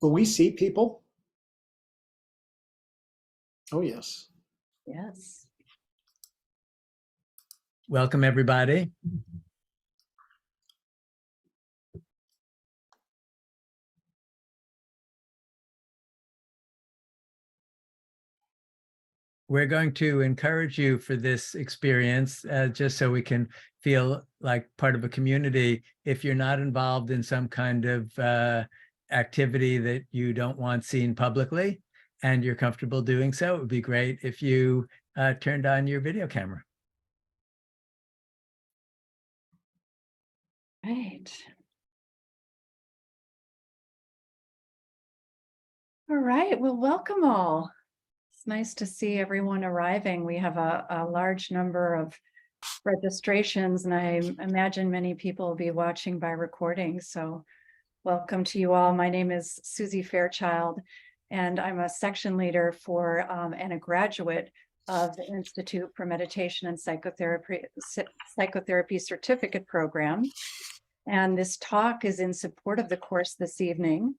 Will we see people? Oh, yes. Yes. Welcome, everybody. We're going to encourage you for this experience, just so we can feel like part of a community. If you're not involved in some kind of activity that you don't want seen publicly, and you're comfortable doing so, it would be great if you turned on your video camera. Right. All right. Well, welcome all. It's nice to see everyone arriving. We have a large number of registrations, and I imagine many people will be watching by recording. So welcome to you all. My name is Susie Fairchild, and I'm a section leader for and a graduate of the Institute for Meditation and Psychotherapy Certificate Program. And this talk is in support of the course this evening.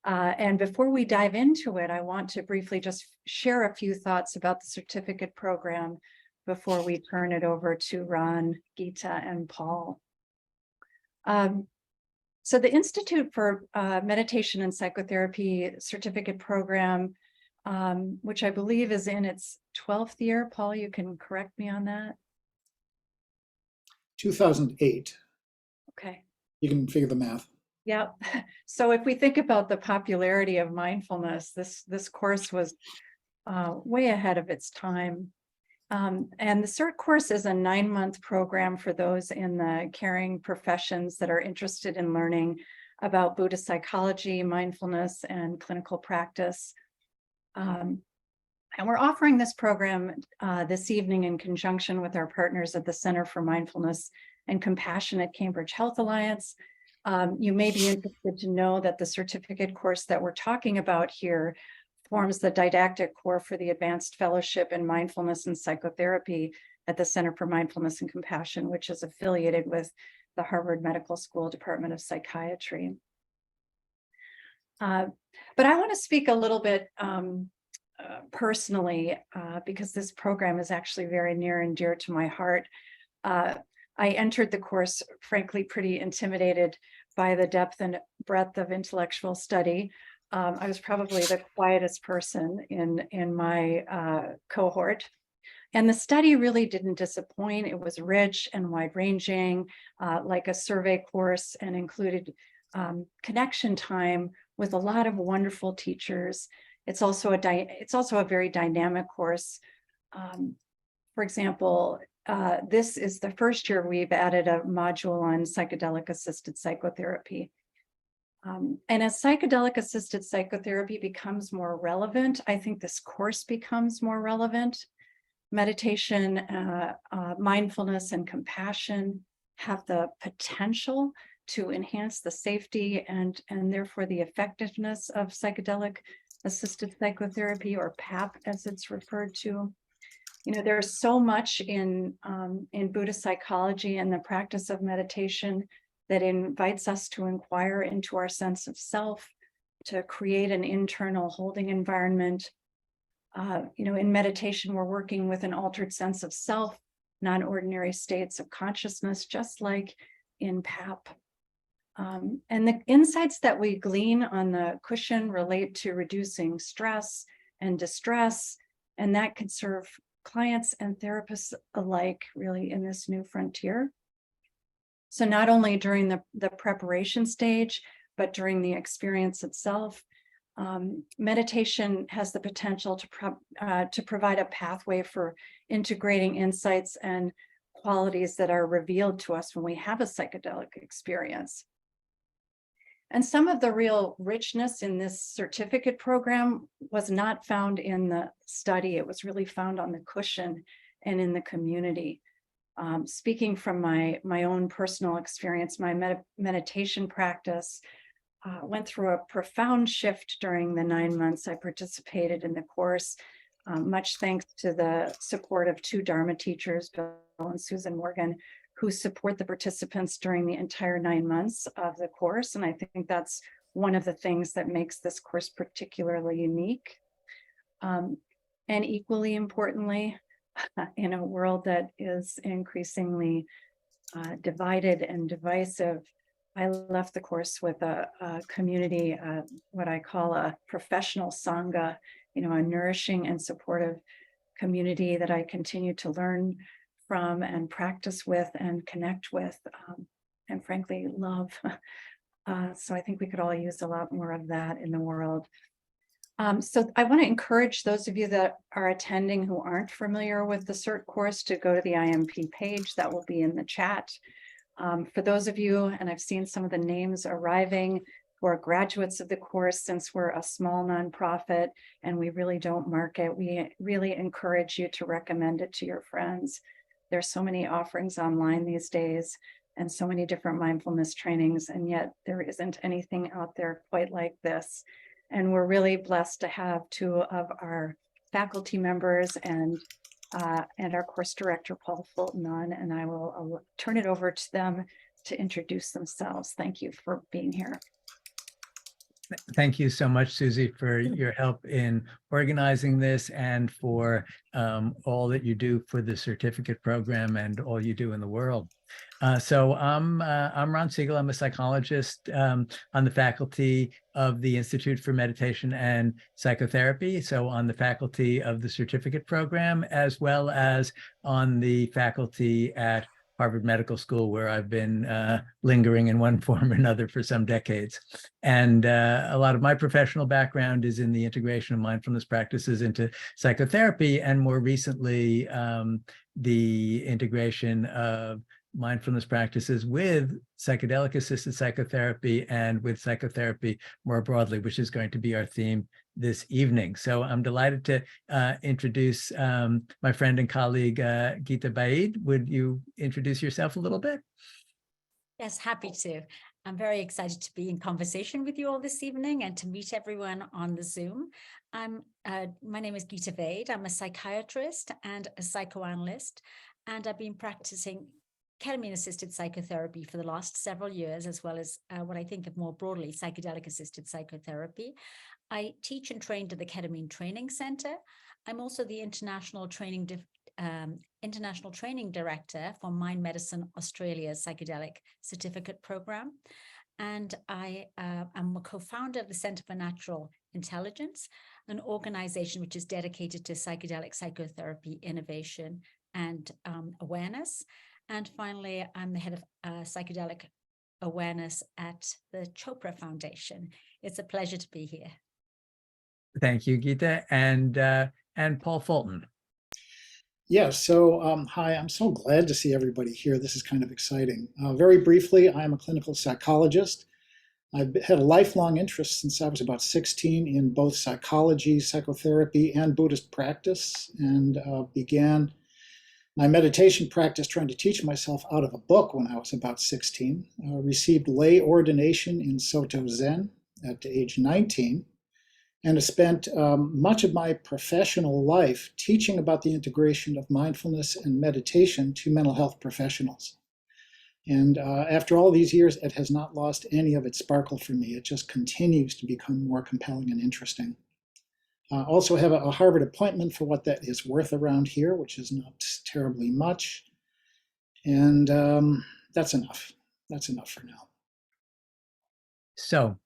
And before we dive into it, I want to briefly just share a few thoughts about the certificate program before we turn it over to Ron, Gita, and Paul. So the Institute for Meditation and Psychotherapy Certificate Program, which I believe is in its 12th year. Paul, you can correct me on that. 2008. Okay. You can figure the math. Yeah. So if we think about the popularity of mindfulness, this course was way ahead of its time. And the CERT course is a 9-month program for those in the caring professions that are interested in learning about Buddhist psychology, mindfulness, and clinical practice. And we're offering this program this evening in conjunction with our partners at the Center for Mindfulness and Compassion at Cambridge Health Alliance. You may be interested to know that the certificate course that we're talking about here forms the didactic core for the Advanced Fellowship in Mindfulness and Psychotherapy at the Center for Mindfulness and Compassion, which is affiliated with the Harvard Medical School Department of Psychiatry. But I want to speak a little bit personally, because this program is actually very near and dear to my heart. I entered the course, frankly, pretty intimidated by the depth and breadth of intellectual study. I was probably the quietest person in my cohort. And the study really didn't disappoint. It was rich and wide-ranging, like a survey course, and included connection time with a lot of wonderful teachers. It's also a very dynamic course. For example, this is the first year we've added a module on psychedelic-assisted psychotherapy. And as psychedelic-assisted psychotherapy becomes more relevant, I think this course becomes more relevant. Meditation, mindfulness, and compassion have the potential to enhance the safety and therefore the effectiveness of psychedelic-assisted psychotherapy, or PAP as it's referred to. You know, there's so much in Buddhist psychology and the practice of meditation that invites us to inquire into our sense of self, to create an internal holding environment. You know, in meditation, we're working with an altered sense of self, non-ordinary states of consciousness, just like in PAP. And the insights that we glean on the cushion relate to reducing stress and distress, and that can serve clients and therapists alike, really, in this new frontier. So not only during the preparation stage, but during the experience itself, meditation has the potential to provide a pathway for integrating insights and qualities that are revealed to us when we have a psychedelic experience. And some of the real richness in this certificate program was not found in the study. It was really found on the cushion and in the community. Speaking from my own personal experience, my meditation practice went through a profound shift during the 9 months I participated in the course, much thanks to the support of 2 Dharma teachers, Bill and Susan Morgan, who support the participants during the entire 9 months of the course. And I think that's one of the things that makes this course particularly unique. And equally importantly, in a world that is increasingly divided and divisive, I left the course with a community, what I call a professional sangha, a nourishing and supportive community that I continue to learn from and practice with and connect with, and frankly, love. So I think we could all use a lot more of that in the world. So I want to encourage those of you that are attending who aren't familiar with the CERT course to go to the IMP page that will be in the chat. For those of you, and I've seen some of the names arriving, who are graduates of the course, since we're a small nonprofit and we really don't market, we really encourage you to recommend it to your friends. There's so many offerings online these days and so many different mindfulness trainings, and yet there isn't anything out there quite like this. And we're really blessed to have two of our faculty members and our course director, Paul Fulton, on, and I'll turn it over to them to introduce themselves. Thank you for being here. Thank you so much, Susie, for your help in organizing this and for all that you do for the certificate program and all you do in the world. So I'm Ron Siegel. I'm a psychologist on the faculty of the Institute for Meditation and Psychotherapy. So on the faculty of the certificate program, as well as on the faculty at Harvard Medical School, where I've been lingering in one form or another for some decades. And a lot of my professional background is in the integration of mindfulness practices into psychotherapy, and more recently, the integration of mindfulness practices with psychedelic-assisted psychotherapy and with psychotherapy more broadly, which is going to be our theme this evening. So I'm delighted to introduce my friend and colleague, Gita Vaid. Would you introduce yourself a little bit? Yes, happy to. I'm very excited to be in conversation with you all this evening and to meet everyone on the Zoom. My name is Gita Vaid. I'm a psychiatrist and a psychoanalyst, and I've been practicing ketamine-assisted psychotherapy for the last several years, as well as what I think of more broadly, psychedelic-assisted psychotherapy. I teach and train to the Ketamine Training Center. I'm also the International Training Director for Mind Medicine Australia's Psychedelic Certificate Program. And I am a co-founder of the Center for Natural Intelligence, an organization which is dedicated to psychedelic psychotherapy innovation and awareness. And finally, I'm the head of psychedelic awareness at the Chopra Foundation. It's a pleasure to be here. Thank you, Gita. And Paul Fulton. Yeah, so hi, I'm so glad to see everybody here. This is kind of exciting. Very briefly, I'm a clinical psychologist. I've had a lifelong interest since I was about 16 in both psychology, psychotherapy, and Buddhist practice, and began my meditation practice trying to teach myself out of a book when I was about 16. Received lay ordination in Soto Zen at age 19, and have spent much of my professional life teaching about the integration of mindfulness and meditation to mental health professionals. And after all these years, it has not lost any of its sparkle for me. It just continues to become more compelling and interesting. Also have a Harvard appointment for what that is worth around here, which is not terribly much. And that's enough. That's enough for now. So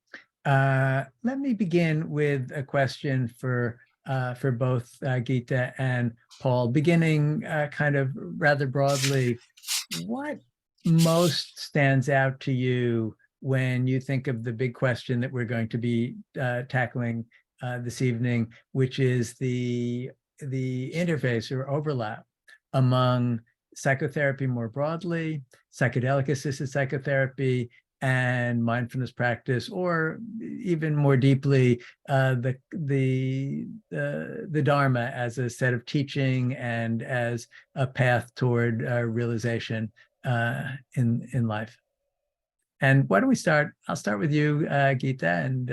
let me begin with a question for both Gita and Paul, beginning kind of rather broadly. What most stands out to you when you think of the big question that we're going to be tackling this evening, which is the interface or overlap among psychotherapy more broadly, psychedelic-assisted psychotherapy, and mindfulness practice, or even more deeply, the Dharma as a set of teaching and as a path toward realization in life. And why don't we start? I'll start with you, Gita, and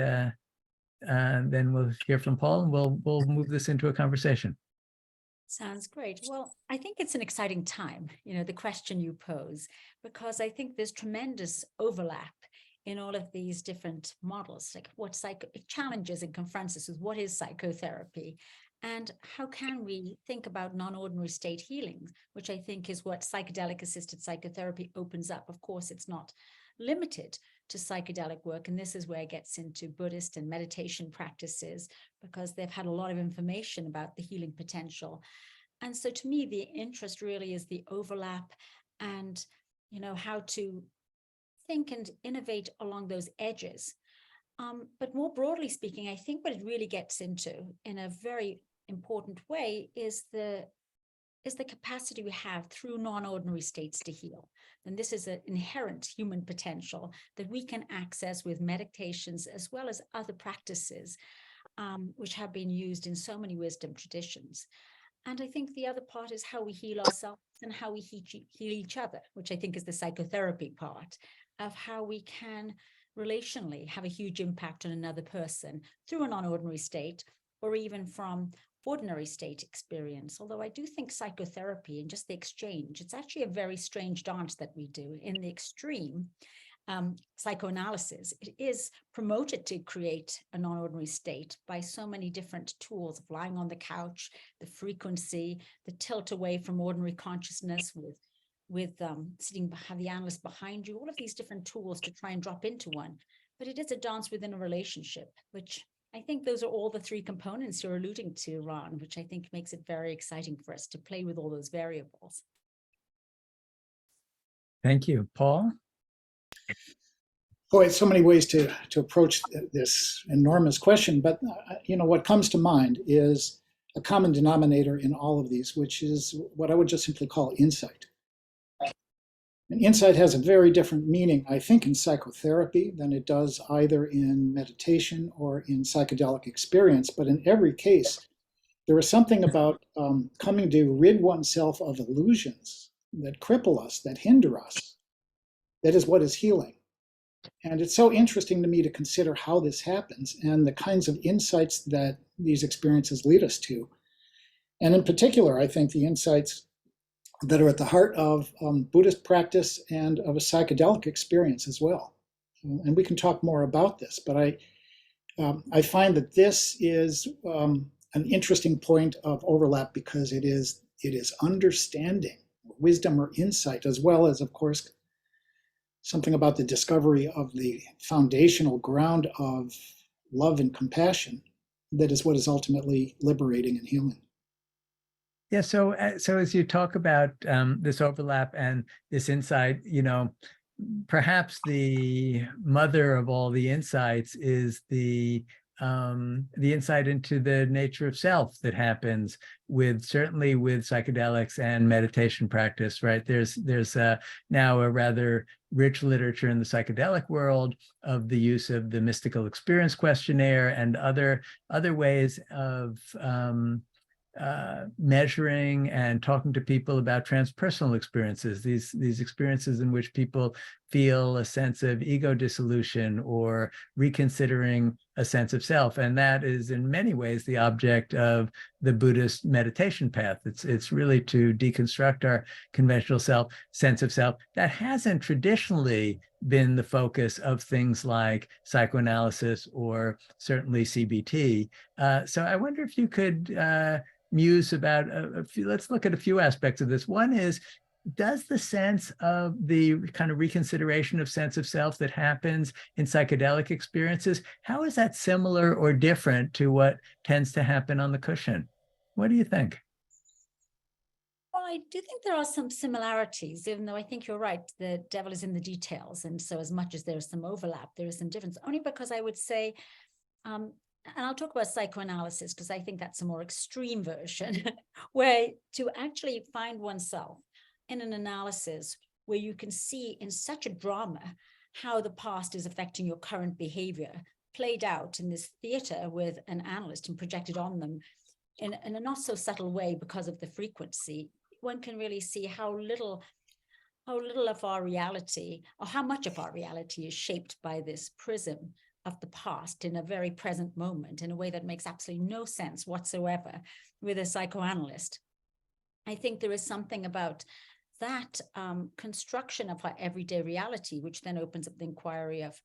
then we'll hear from Paul, and we'll move this into a conversation. Sounds great. Well, I think it's an exciting time, the question you pose, because I think there's tremendous overlap in all of these different models, like what it challenges and confronts us with what is psychotherapy, and how can we think about non-ordinary state healing, which I think is what psychedelic-assisted psychotherapy opens up. Of course, it's not limited to psychedelic work, and this is where it gets into Buddhist and meditation practices, because they've had a lot of information about the healing potential. And so to me, the interest really is the overlap and, how to think and innovate along those edges. But more broadly speaking, I think what it really gets into in a very important way is the capacity we have through non-ordinary states to heal. And this is an inherent human potential that we can access with meditations as well as other practices, which have been used in so many wisdom traditions. And I think the other part is how we heal ourselves and how we heal each other, which I think is the psychotherapy part of how we can relationally have a huge impact on another person through a non-ordinary state, or even from ordinary state experience. Although I do think psychotherapy and just the exchange, it's actually a very strange dance that we do. In the extreme, psychoanalysis, it is promoted to create a non-ordinary state by so many different tools of lying on the couch, the frequency, the tilt away from ordinary consciousness with sitting, have the analyst behind you, all of these different tools to try and drop into one. But it is a dance within a relationship, which I think those are all the three components you're alluding to, Ron, which I think makes it very exciting for us to play with all those variables. Thank you. Paul? Boy, so many ways to approach this enormous question, but what comes to mind is a common denominator in all of these, which is what I would just simply call insight. And insight has a very different meaning, I think, in psychotherapy than it does either in meditation or in psychedelic experience. But in every case, there is something about coming to rid oneself of illusions that cripple us, that hinder us. That is what is healing. And it's so interesting to me to consider how this happens and the kinds of insights that these experiences lead us to. And in particular, I think the insights that are at the heart of Buddhist practice and of a psychedelic experience as well. And we can talk more about this, but I find that this is an interesting point of overlap because it is understanding, wisdom or insight, as well as, of course, something about the discovery of the foundational ground of love and compassion that is what is ultimately liberating and healing. Yeah, so as you talk about this overlap and this insight, perhaps the mother of all the insights is the insight into the nature of self that happens certainly with psychedelics and meditation practice, right? There's now a rather rich literature in the psychedelic world of the use of the mystical experience questionnaire and other ways of measuring and talking to people about transpersonal experiences, these experiences in which people feel a sense of ego dissolution or reconsidering a sense of self. And that is in many ways the object of the Buddhist meditation path. It's really to deconstruct our conventional sense of self that hasn't traditionally been the focus of things like psychoanalysis or certainly CBT. So I wonder if you could muse about let's look at a few aspects of this. One is, does the sense of the kind of reconsideration of sense of self that happens in psychedelic experiences, how is that similar or different to what tends to happen on the cushion? What do you think? Well, I do think there are some similarities, even though I think you're right, the devil is in the details. And so as much as there's some overlap, there is some difference, only because I would say, and I'll talk about psychoanalysis because I think that's a more extreme version, where to actually find oneself in an analysis where you can see in such a drama how the past is affecting your current behavior, played out in this theater with an analyst and projected on them in a not so subtle way because of the frequency. One can really see how little of our reality, or how much of our reality, is shaped by this prism of the past in a very present moment in a way that makes absolutely no sense whatsoever with a psychoanalyst. I think there is something about that construction of our everyday reality, which then opens up the inquiry of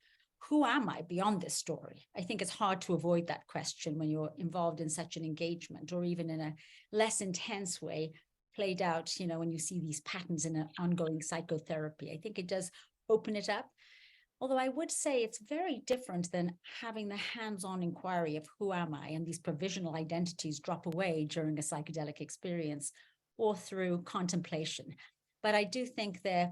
who am I beyond this story? I think it's hard to avoid that question when you're involved in such an engagement, or even in a less intense way played out, you know, when you see these patterns in an ongoing psychotherapy. I think it does open it up. Although I would say it's very different than having the hands-on inquiry of who am I, and these provisional identities drop away during a psychedelic experience or through contemplation. But I do think they're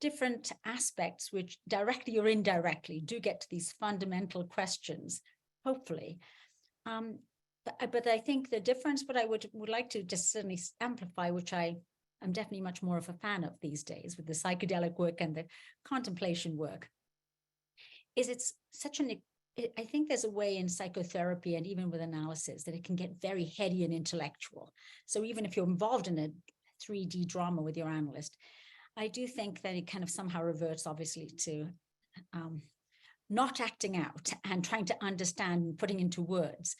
different aspects which directly or indirectly do get to these fundamental questions, hopefully. But I think the difference, what I would like to just certainly amplify, which I'm definitely much more of a fan of these days with the psychedelic work and the contemplation work, is it's such I think there's a way in psychotherapy and even with analysis that it can get very heady and intellectual. So even if you're involved in a 3D drama with your analyst, I do think that it kind of somehow reverts, obviously, to not acting out and trying to understand and putting into words.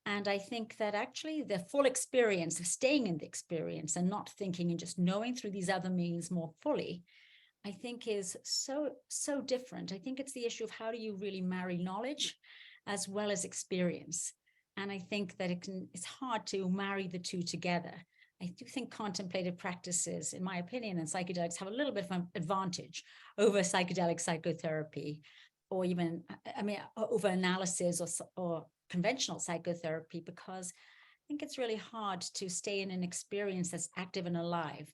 And I think that actually the full experience of staying in the experience and not thinking and just knowing through these other means more fully, I think is so different. I think it's the issue of how do you really marry knowledge as well as experience. And I think that it's hard to marry the two together. I do think contemplative practices, in my opinion, and psychedelics have a little bit of an advantage over psychedelic psychotherapy, or even, I mean, over analysis or conventional psychotherapy, because I think it's really hard to stay in an experience that's active and alive,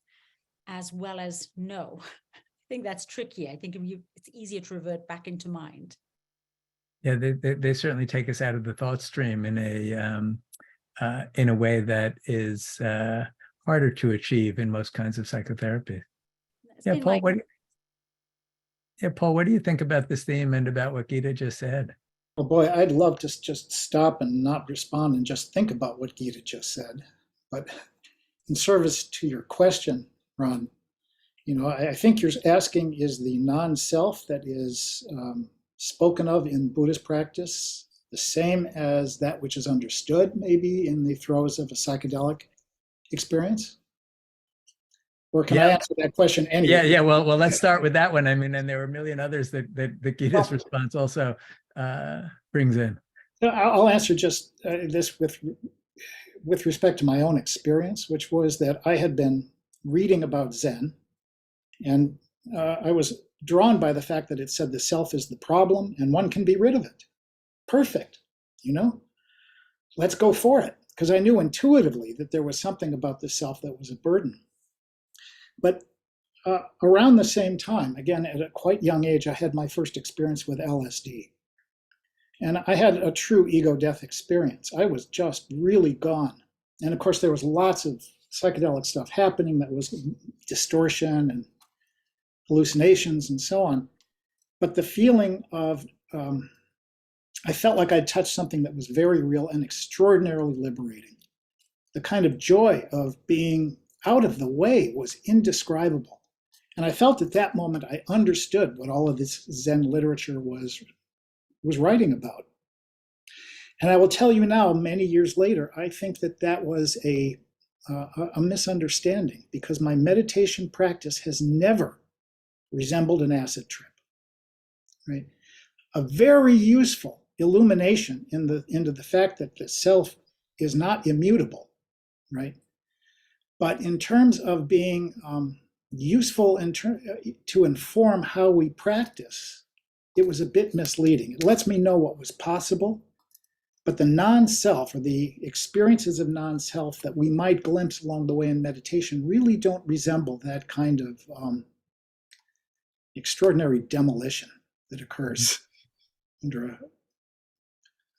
as well as know. I think that's tricky. I think it's easier to revert back into mind. Yeah, they certainly take us out of the thought stream in a way that is harder to achieve in most kinds of psychotherapy. Yeah, Paul, Paul, what do you think about this theme and about what Gita just said? Well, boy, I'd love to just stop and not respond and just think about what Gita just said. But in service to your question, Ron, you know, I think you're asking, is the non-self that is spoken of in Buddhist practice the same as that which is understood maybe in the throes of a psychedelic experience? Or can I answer that question anyway? Yeah. Well, let's start with that one. I mean, and there were a million others that Gita's response also brings in. I'll answer just this with respect to my own experience, which was that I had been reading about Zen, and I was drawn by the fact that it said the self is the problem and one can be rid of it. Perfect, you know? Let's go for it. Because I knew intuitively that there was something about the self that was a burden. But around the same time, again, at a quite young age, I had my first experience with LSD. And I had a true ego death experience. I was just really gone. And of course, there was lots of psychedelic stuff happening that was distortion and hallucinations and so on. But the feeling of, I felt like I'd touched something that was very real and extraordinarily liberating. The kind of joy of being out of the way was indescribable. And I felt at that moment I understood what all of this Zen literature was writing about. And I will tell you now, many years later, I think that was a misunderstanding, because my meditation practice has never resembled an acid trip, right? A very useful illumination into the fact that the self is not immutable, right? But in terms of being useful to inform how we practice, it was a bit misleading. It lets me know what was possible, but the non-self, or the experiences of non-self that we might glimpse along the way in meditation, really don't resemble that kind of extraordinary demolition that occurs under a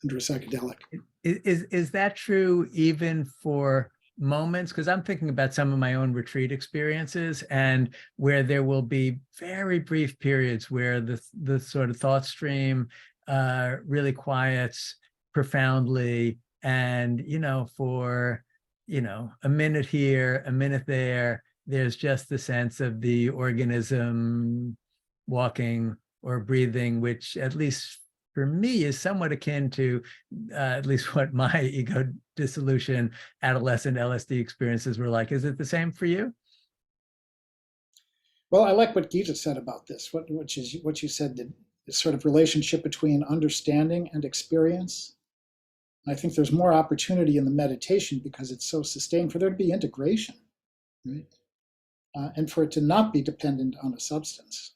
psychedelic. Is that true even for moments? Because I'm thinking about some of my own retreat experiences, and where there will be very brief periods where the sort of thought stream really quiets profoundly, and for a minute here, a minute there, there's just the sense of the organism walking or breathing, which at least for me is somewhat akin to at least what my ego dissolution adolescent LSD experiences were like. Is it the same for you? Well, I like what Gita said about this, what you said, the sort of relationship between understanding and experience. I think there's more opportunity in the meditation because it's so sustained for there to be integration, right? And for it to not be dependent on a substance.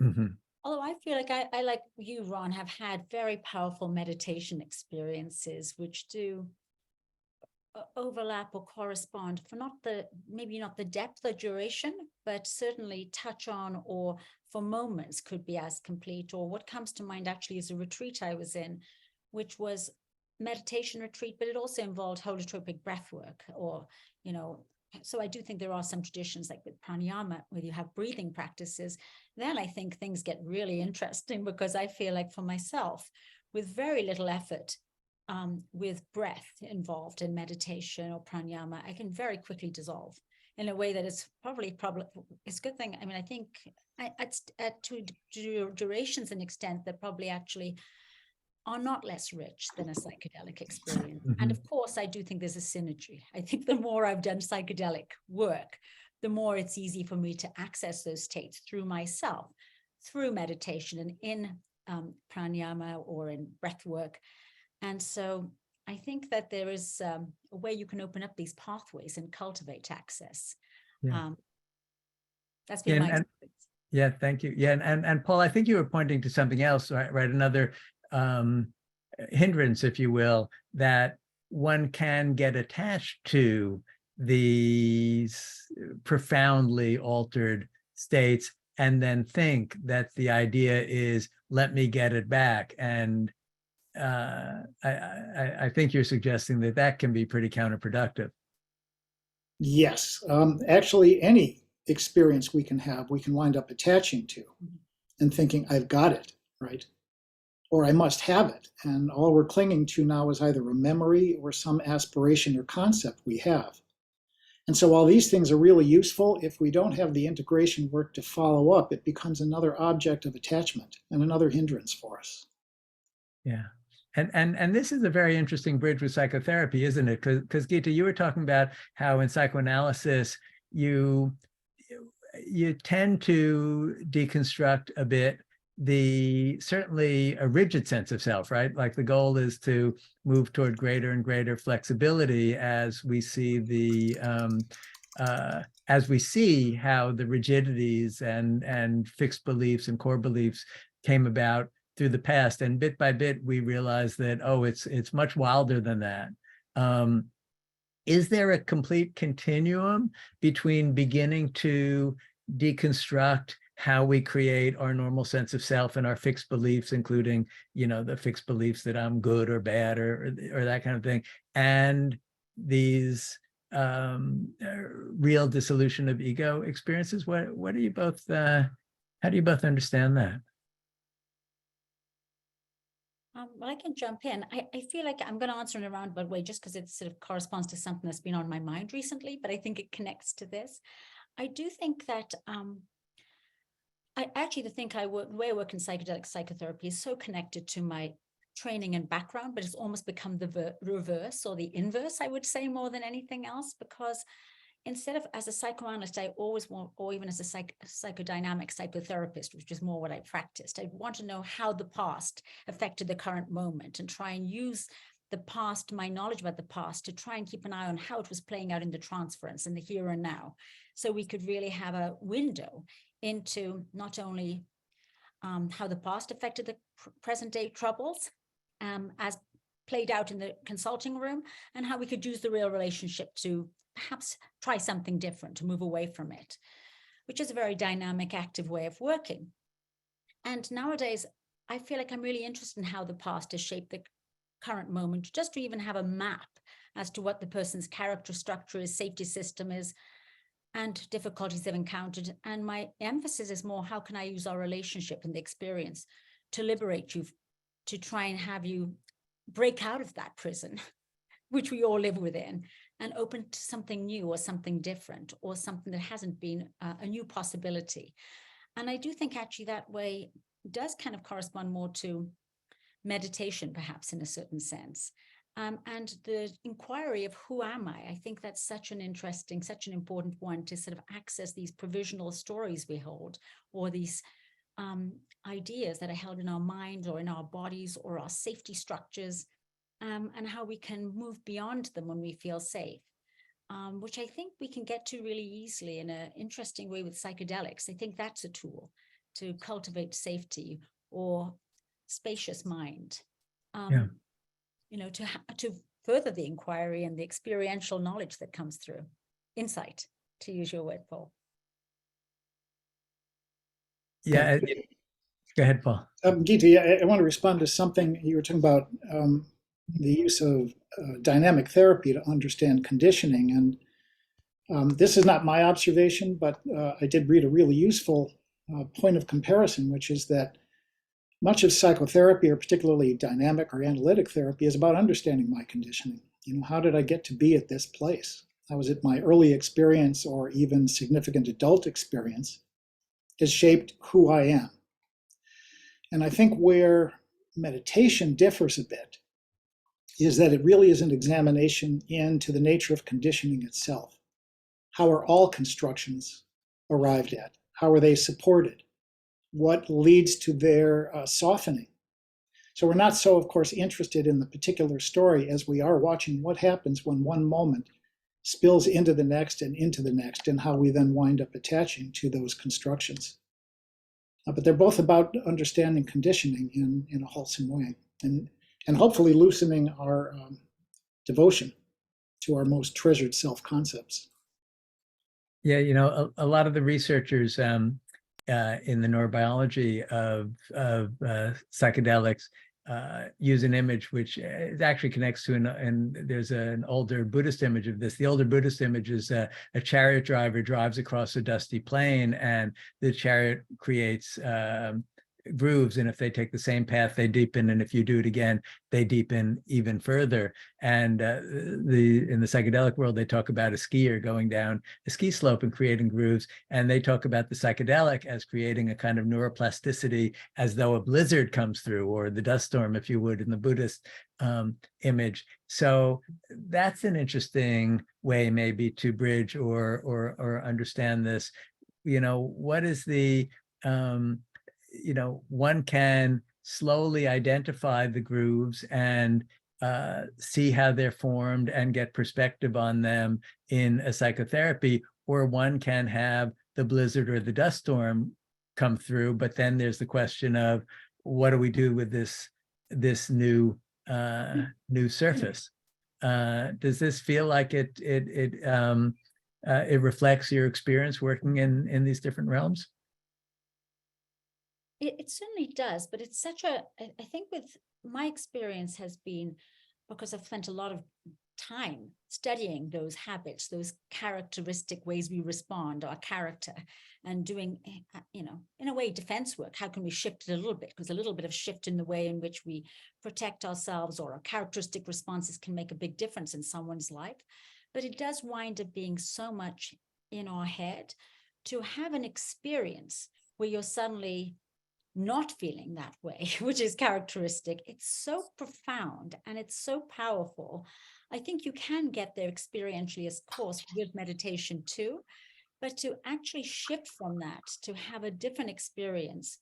Mhm. Although I feel like I like you, Ron, have had very powerful meditation experiences, which do overlap or correspond for maybe not the depth or duration, but certainly touch on, or for moments could be as complete. Or what comes to mind actually is a retreat I was in, which was meditation retreat, but it also involved holotropic breath work, or, so I do think there are some traditions like with pranayama where you have breathing practices. Then I think things get really interesting, because I feel like for myself, with very little effort, with breath involved in meditation or pranayama, I can very quickly dissolve in a way that is probably it's a good thing. I mean, I think to durations and extent that probably actually are not less rich than a psychedelic experience. And of course, I do think there's a synergy. I think the more I've done psychedelic work, the more it's easy for me to access those states through myself, through meditation and in pranayama or in breath work. And so I think that there is a way you can open up these pathways and cultivate access. Yeah. That's been my experience. Yeah, thank you. Yeah, and Paul, I think you were pointing to something else, right? Another hindrance, if you will, that one can get attached to these profoundly altered states and then think that the idea is, let me get it back. And I think you're suggesting that that can be pretty counterproductive. Yes, actually, any experience we can have, we can wind up attaching to and thinking, I've got it, right? Or I must have it. And all we're clinging to now is either a memory or some aspiration or concept we have. And so while these things are really useful, if we don't have the integration work to follow up, it becomes another object of attachment and another hindrance for us. Yeah. And this is a very interesting bridge with psychotherapy, isn't it? Because Gita, you were talking about how in psychoanalysis you tend to deconstruct a bit certainly a rigid sense of self, right? Like the goal is to move toward greater and greater flexibility as we see how the rigidities and fixed beliefs and core beliefs came about through the past, and bit by bit we realize that it's much wilder than that. Is there a complete continuum between beginning to deconstruct how we create our normal sense of self and our fixed beliefs, including, the fixed beliefs that I'm good or bad or that kind of thing, and these real dissolution of ego experiences? What do you both, how do you both understand that? Well, I can jump in. I feel like I'm going to answer in a roundabout way just because it sort of corresponds to something that's been on my mind recently, but I think it connects to this. I do think that the way I work in psychedelic psychotherapy is so connected to my training and background, but it's almost become the reverse or the inverse, I would say, more than anything else, because instead of as a psychoanalyst, I always want, or even as a psychodynamic psychotherapist, which is more what I practiced, I want to know how the past affected the current moment and try and use the past, my knowledge about the past, to try and keep an eye on how it was playing out in the transference in the here and now. So we could really have a window into not only how the past affected the present day troubles as played out in the consulting room, and how we could use the real relationship to perhaps try something different, to move away from it, which is a very dynamic, active way of working. And nowadays, I feel like I'm really interested in how the past has shaped the current moment, just to even have a map as to what the person's character structure is, safety system is, and difficulties they've encountered. And my emphasis is more, how can I use our relationship and the experience to liberate you, to try and have you break out of that prison, which we all live within, and open to something new or something different or something that hasn't been a new possibility. And I do think actually that way does kind of correspond more to meditation, perhaps in a certain sense. And the inquiry of who am I think that's such an interesting, such an important one to sort of access these provisional stories we hold, or these ideas that are held in our minds or in our bodies or our safety structures, and how we can move beyond them when we feel safe, which I think we can get to really easily in an interesting way with psychedelics. I think that's a tool to cultivate safety or spacious mind. Yeah. To further the inquiry and the experiential knowledge that comes through. Insight, to use your word, Paul. Yeah. Go ahead, Paul. Gita, I want to respond to something you were talking about, the use of dynamic therapy to understand conditioning. And this is not my observation, but I did read a really useful point of comparison, which is that much of psychotherapy, or particularly dynamic or analytic therapy, is about understanding my conditioning. How did I get to be at this place? How was it my early experience or even significant adult experience has shaped who I am? And I think where meditation differs a bit is that it really is an examination into the nature of conditioning itself. How are all constructions arrived at? How are they supported? What leads to their softening? So we're not so, of course, interested in the particular story as we are watching what happens when one moment spills into the next and how we then wind up attaching to those constructions. But they're both about understanding conditioning in a wholesome way, and hopefully loosening our devotion to our most treasured self-concepts. Yeah, a lot of the researchers in the neurobiology of psychedelics use an image which actually connects to and there's an older Buddhist image of this. The older Buddhist image is a chariot driver drives across a dusty plain, and the chariot creates grooves, and if they take the same path, they deepen, and if you do it again, they deepen even further. And in the psychedelic world, they talk about a skier going down a ski slope and creating grooves, and they talk about the psychedelic as creating a kind of neuroplasticity, as though a blizzard comes through, or the dust storm, if you would, in the Buddhist image. So that's an interesting way maybe to bridge or understand this. What is the one can slowly identify the grooves and see how they're formed and get perspective on them in a psychotherapy, or one can have the blizzard or the dust storm come through, but then there's the question of what do we do with this new surface? Does this feel like it reflects your experience working in these different realms? It certainly does, but it's I think with my experience has been, because I've spent a lot of time studying those habits, those characteristic ways we respond, our character, and doing, in a way, defense work. How can we shift it a little bit? Because a little bit of shift in the way in which we protect ourselves or our characteristic responses can make a big difference in someone's life. But it does wind up being so much in our head. To have an experience where you're suddenly not feeling that way, which is characteristic, it's so profound and it's so powerful. I think you can get there experientially, of course, with meditation too, but to actually shift from that, to have a different experience,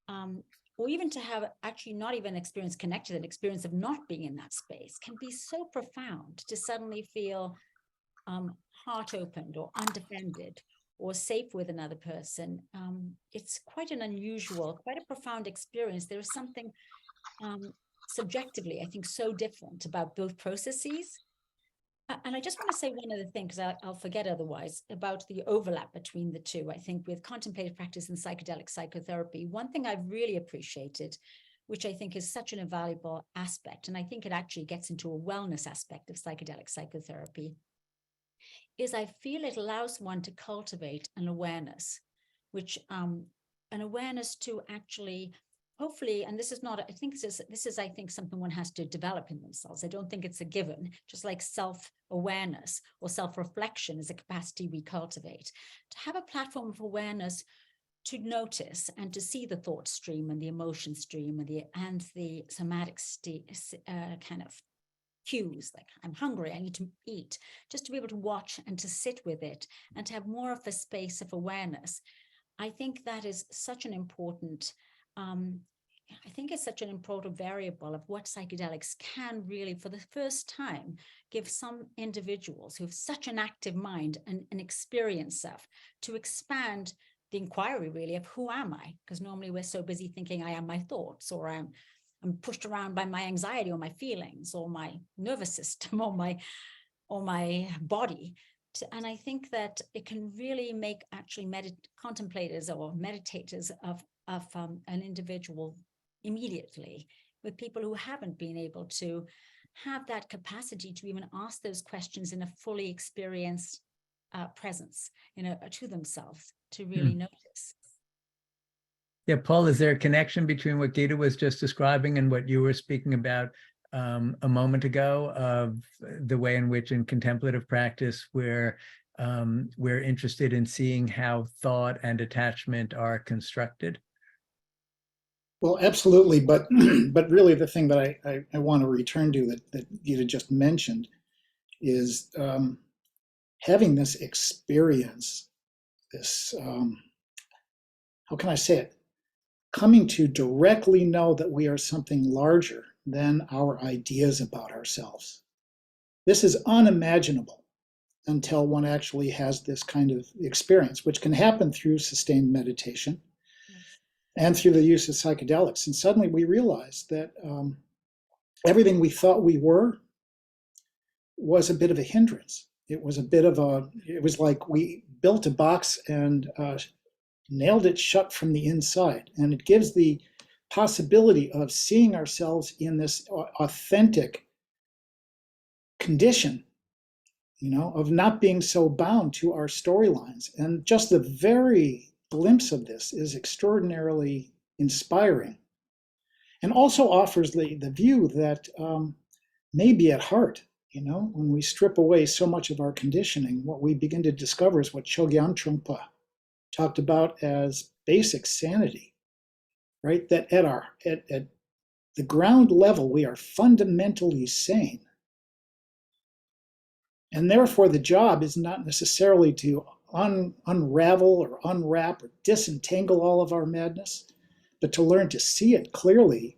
or even to have actually not even an experience connected, an experience of not being in that space, can be so profound. To suddenly feel heart opened or undefended or safe with another person. It's quite an unusual, quite a profound experience. There is something subjectively, I think, so different about both processes. And I just want to say one other thing, because I'll forget otherwise, about the overlap between the two. I think with contemplative practice and psychedelic psychotherapy, one thing I've really appreciated, which I think is such an invaluable aspect, and I think it actually gets into a wellness aspect of psychedelic psychotherapy, is I feel it allows one to cultivate an awareness, which an awareness to actually, hopefully, and this is not, I think this is I think something one has to develop in themselves. I don't think it's a given, just like self-awareness or self-reflection is a capacity we cultivate. To have a platform of awareness to notice and to see the thought stream and the emotion stream and the somatic kind of cues, like I'm hungry, I need to eat, just to be able to watch and to sit with it and to have more of a space of awareness. I think that is such an important, I think it's such an important variable of what psychedelics can really, for the first time, give some individuals who have such an active mind and an experience of, to expand the inquiry really of who am I? Because normally we're so busy thinking I am my thoughts, or I'm pushed around by my anxiety or my feelings or my nervous system or my body. And I think that it can really make actually contemplators or meditators of an individual immediately, with people who haven't been able to have that capacity to even ask those questions in a fully experienced presence, to themselves, to really notice. Yeah, Paul, is there a connection between what Gita was just describing and what you were speaking about a moment ago, of the way in which in contemplative practice we're interested in seeing how thought and attachment are constructed? Well, absolutely, but but really the thing that I want to return to that Gita just mentioned is having this experience, this how can I say it? Coming to directly know that we are something larger than our ideas about ourselves. This is unimaginable until one actually has this kind of experience, which can happen through sustained meditation and through the use of psychedelics. And suddenly we realize that everything we thought we were was a bit of a hindrance. It was like we built a box and nailed it shut from the inside. And it gives the possibility of seeing ourselves in this authentic condition, of not being so bound to our storylines. And just the very glimpse of this is extraordinarily inspiring, and also offers the view that maybe at heart, when we strip away so much of our conditioning, what we begin to discover is what Chogyam Trungpa talked about as basic sanity, right? That at the ground level, we are fundamentally sane. And therefore, the job is not necessarily to unravel or unwrap or disentangle all of our madness, but to learn to see it clearly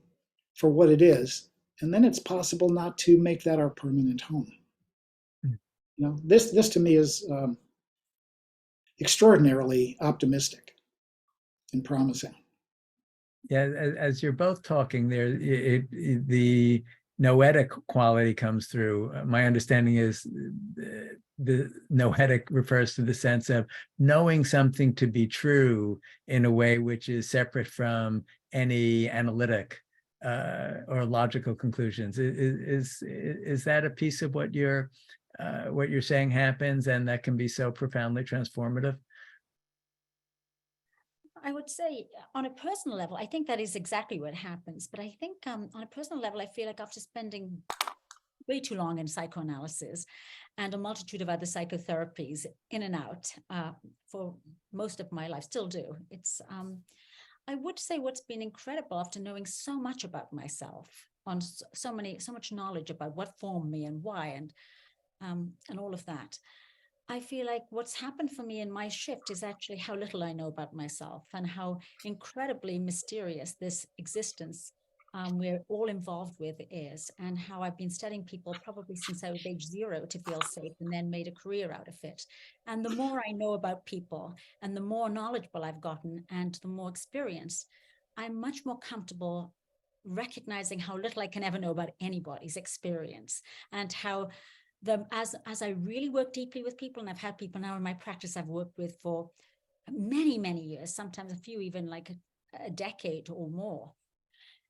for what it is. And then it's possible not to make that our permanent home. This to me is extraordinarily optimistic and promising. Yeah, as you're both talking there, the noetic quality comes through. My understanding is the noetic refers to the sense of knowing something to be true in a way which is separate from any analytic or logical conclusions. Is that a piece of what you're saying happens, and that can be so profoundly transformative? I would say on a personal level, I think that is exactly what happens. But I think on a personal level, I feel like after spending way too long in psychoanalysis and a multitude of other psychotherapies in and out for most of my life, still do. It's I would say what's been incredible after knowing so much about myself, on so much knowledge about what formed me and why, and all of that. I feel like what's happened for me in my shift is actually how little I know about myself, and how incredibly mysterious this existence we're all involved with is, and how I've been studying people probably since I was age 0 to feel safe, and then made a career out of it. And the more I know about people, and the more knowledgeable I've gotten, and the more experience, I'm much more comfortable recognizing how little I can ever know about anybody's experience, and how as I really work deeply with people, and I've had people now in my practice I've worked with for many, many years, sometimes a few, even like a decade or more.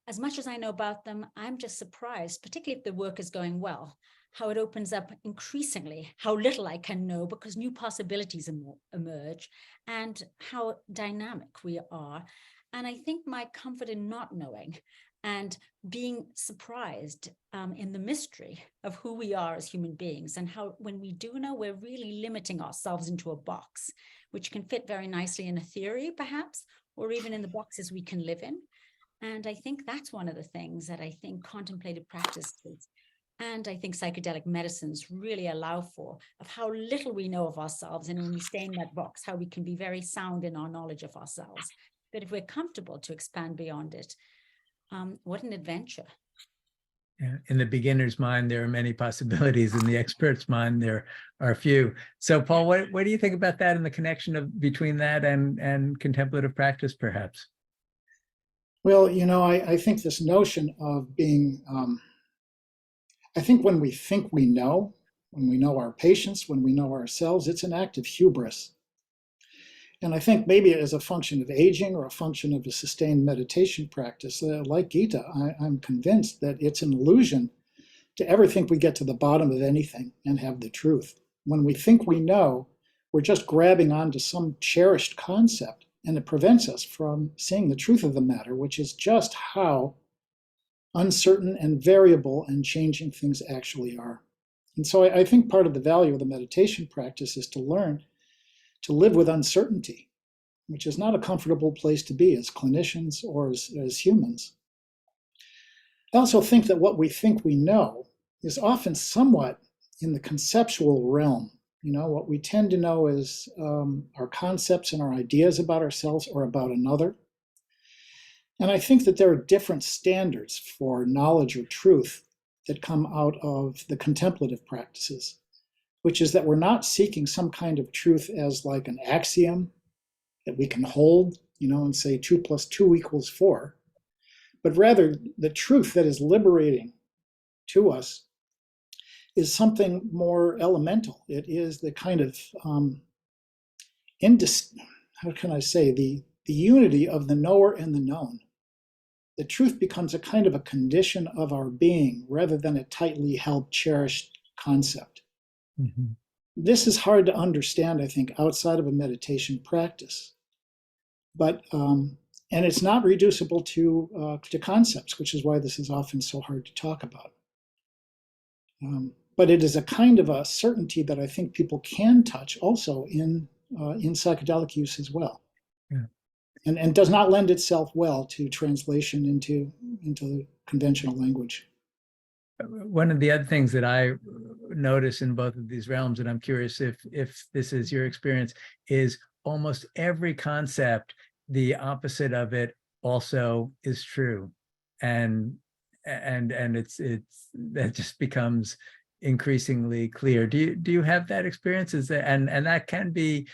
As much as I know about them, I'm just surprised, particularly if the work is going well, how it opens up increasingly how little I can know, because new possibilities emerge, and how dynamic we are. And I think my comfort in not knowing and being surprised in the mystery of who we are as human beings, and how when we do know, we're really limiting ourselves into a box, which can fit very nicely in a theory, perhaps, or even in the boxes we can live in. And I think that's one of the things that I think contemplative practices and I think psychedelic medicines really allow for, of how little we know of ourselves. And when we stay in that box, how we can be very sound in our knowledge of ourselves. But if we're comfortable to expand beyond it, what an adventure. Yeah. In the beginner's mind, there are many possibilities. In the expert's mind, there are few. So, Paul, what do you think about that and the connection between that and contemplative practice, perhaps? Well, I think this notion of being, I think when we think we know, when we know our patients, when we know ourselves, it's an act of hubris. And I think maybe as a function of aging or a function of a sustained meditation practice, like Gita, I'm convinced that it's an illusion to ever think we get to the bottom of anything and have the truth. When we think we know, we're just grabbing onto some cherished concept, and it prevents us from seeing the truth of the matter, which is just how uncertain and variable and changing things actually are. And so I think part of the value of the meditation practice is to learn to live with uncertainty, which is not a comfortable place to be as clinicians or as humans. I also think that what we think we know is often somewhat in the conceptual realm. What we tend to know is our concepts and our ideas about ourselves or about another. And I think that there are different standards for knowledge or truth that come out of the contemplative practices, which is that we're not seeking some kind of truth as like an axiom that we can hold, and say 2 + 2 = 4, but rather the truth that is liberating to us is something more elemental. It is the kind of, how can I say, the unity of the knower and the known. The truth becomes a kind of a condition of our being rather than a tightly held, cherished concept. Mm-hmm. This is hard to understand, I think, outside of a meditation practice. But and it's not reducible to concepts, which is why this is often so hard to talk about. But it is a kind of a certainty that I think people can touch also in psychedelic use as well. Yeah. And does not lend itself well to translation into conventional language. One of the other things that I notice in both of these realms, and I'm curious if this is your experience, is almost every concept, the opposite of it also is true. And it's that just becomes increasingly clear. Do you have that experience? And that can be,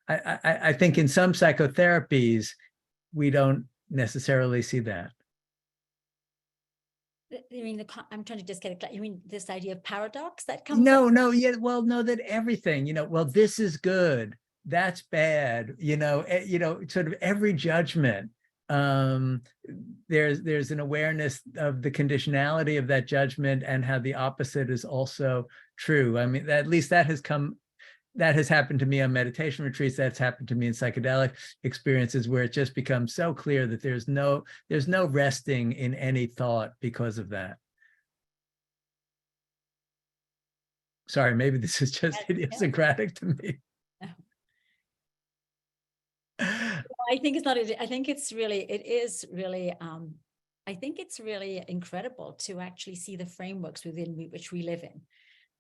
I think in some psychotherapies, we don't necessarily see that. You mean I'm trying to just get it clear. You mean this idea of paradox that comes up? No, that everything, well, this is good, that's bad, sort of every judgment. There's an awareness of the conditionality of that judgment and how the opposite is also true. I mean, at least that has happened to me on meditation retreats. That's happened to me in psychedelic experiences, where it just becomes so clear that there's no resting in any thought because of that. Sorry, maybe this is just idiosyncratic to me. I think it's not. I think it's really. It is really. I think it's really incredible to actually see the frameworks within which we live in,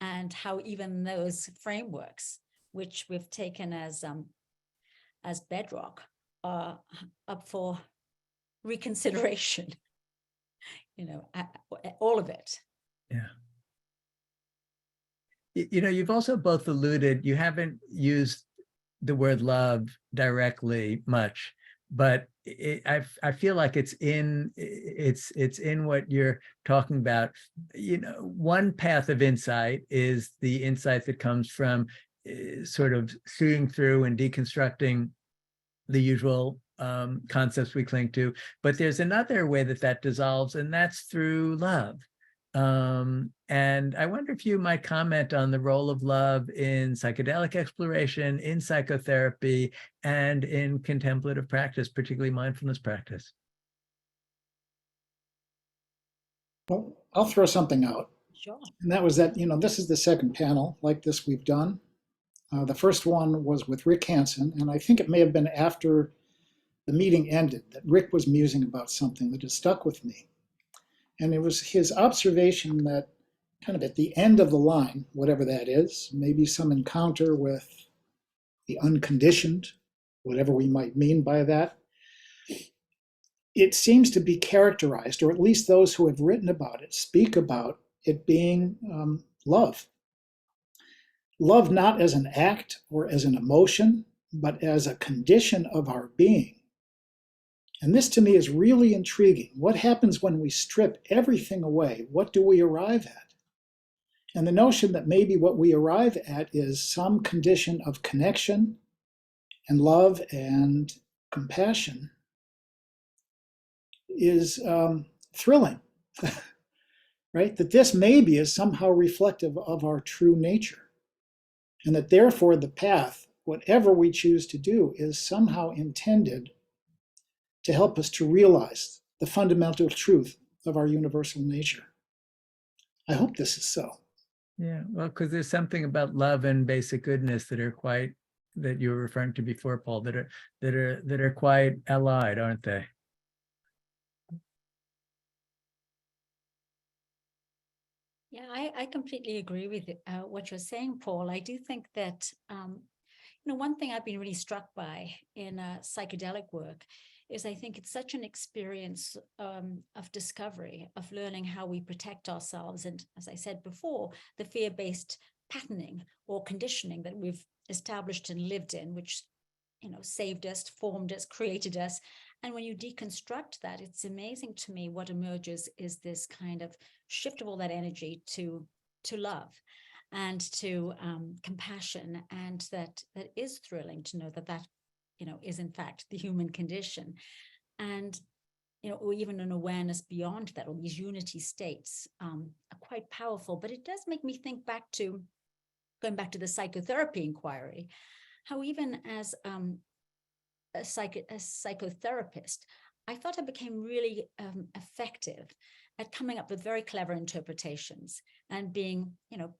and how even those frameworks, which we've taken as bedrock, are up for reconsideration. All of it. Yeah. You've also both alluded, you haven't used the word love directly much, but I feel like it's in what you're talking about. One path of insight is the insight that comes from sort of seeing through and deconstructing the usual concepts we cling to. But there's another way that dissolves, and that's through love. And I wonder if you might comment on the role of love in psychedelic exploration, in psychotherapy, and in contemplative practice, particularly mindfulness practice. Well, I'll throw something out. Sure. And that was that, this is the second panel like this we've done. The first one was with Rick Hansen, and I think it may have been after the meeting ended that Rick was musing about something that has stuck with me. And it was his observation that kind of at the end of the line, whatever that is, maybe some encounter with the unconditioned, whatever we might mean by that, it seems to be characterized, or at least those who have written about it speak about it being love. Love not as an act or as an emotion, but as a condition of our being. And this to me is really intriguing. What happens when we strip everything away? What do we arrive at? And the notion that maybe what we arrive at is some condition of connection and love and compassion is thrilling, right? That this maybe is somehow reflective of our true nature. And that therefore the path, whatever we choose to do, is somehow intended to help us to realize the fundamental truth of our universal nature. I hope this is so. Yeah, well, because there's something about love and basic goodness that are quite, that you were referring to before, Paul, that are quite allied, aren't they? Yeah, I completely agree with what you're saying, Paul. I do think that, one thing I've been really struck by in psychedelic work is I think it's such an experience of discovery, of learning how we protect ourselves. And as I said before, the fear-based patterning or conditioning that we've established and lived in, which, saved us, formed us, created us. And when you deconstruct that, it's amazing to me what emerges is this kind of shift of all that energy to love and to compassion. And that is thrilling to know that is in fact the human condition. And, or even an awareness beyond that, or these unity states are quite powerful. But it does make me think going back to the psychotherapy inquiry, how even as a psychotherapist, I thought I became really effective at coming up with very clever interpretations and being,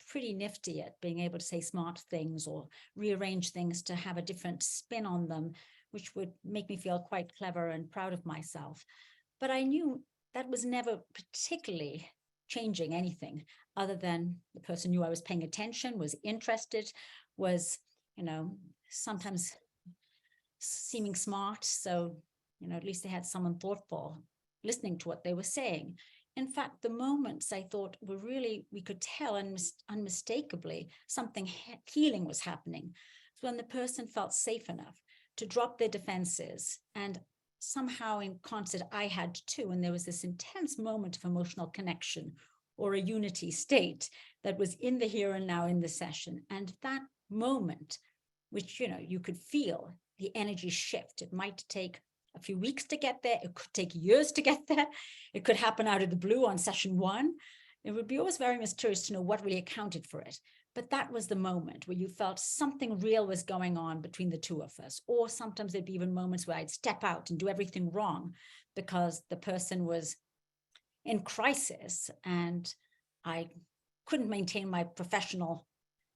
pretty nifty at being able to say smart things or rearrange things to have a different spin on them, which would make me feel quite clever and proud of myself. But I knew that was never particularly changing anything other than the person knew I was paying attention, was interested, was, sometimes seeming smart. So, at least they had someone thoughtful listening to what they were saying. In fact, the moments I thought were really, we could tell unmistakably something healing was happening. So when the person felt safe enough to drop their defenses, and somehow in concert, I had too, and there was this intense moment of emotional connection or a unity state that was in the here and now in the session. And that moment, which, you could feel the energy shift. It might take a few weeks to get there. It could take years to get there. It could happen out of the blue on session one. It would be always very mysterious to know what really accounted for it. But that was the moment where you felt something real was going on between the two of us. Or sometimes there'd be even moments where I'd step out and do everything wrong because the person was in crisis and I couldn't maintain my professional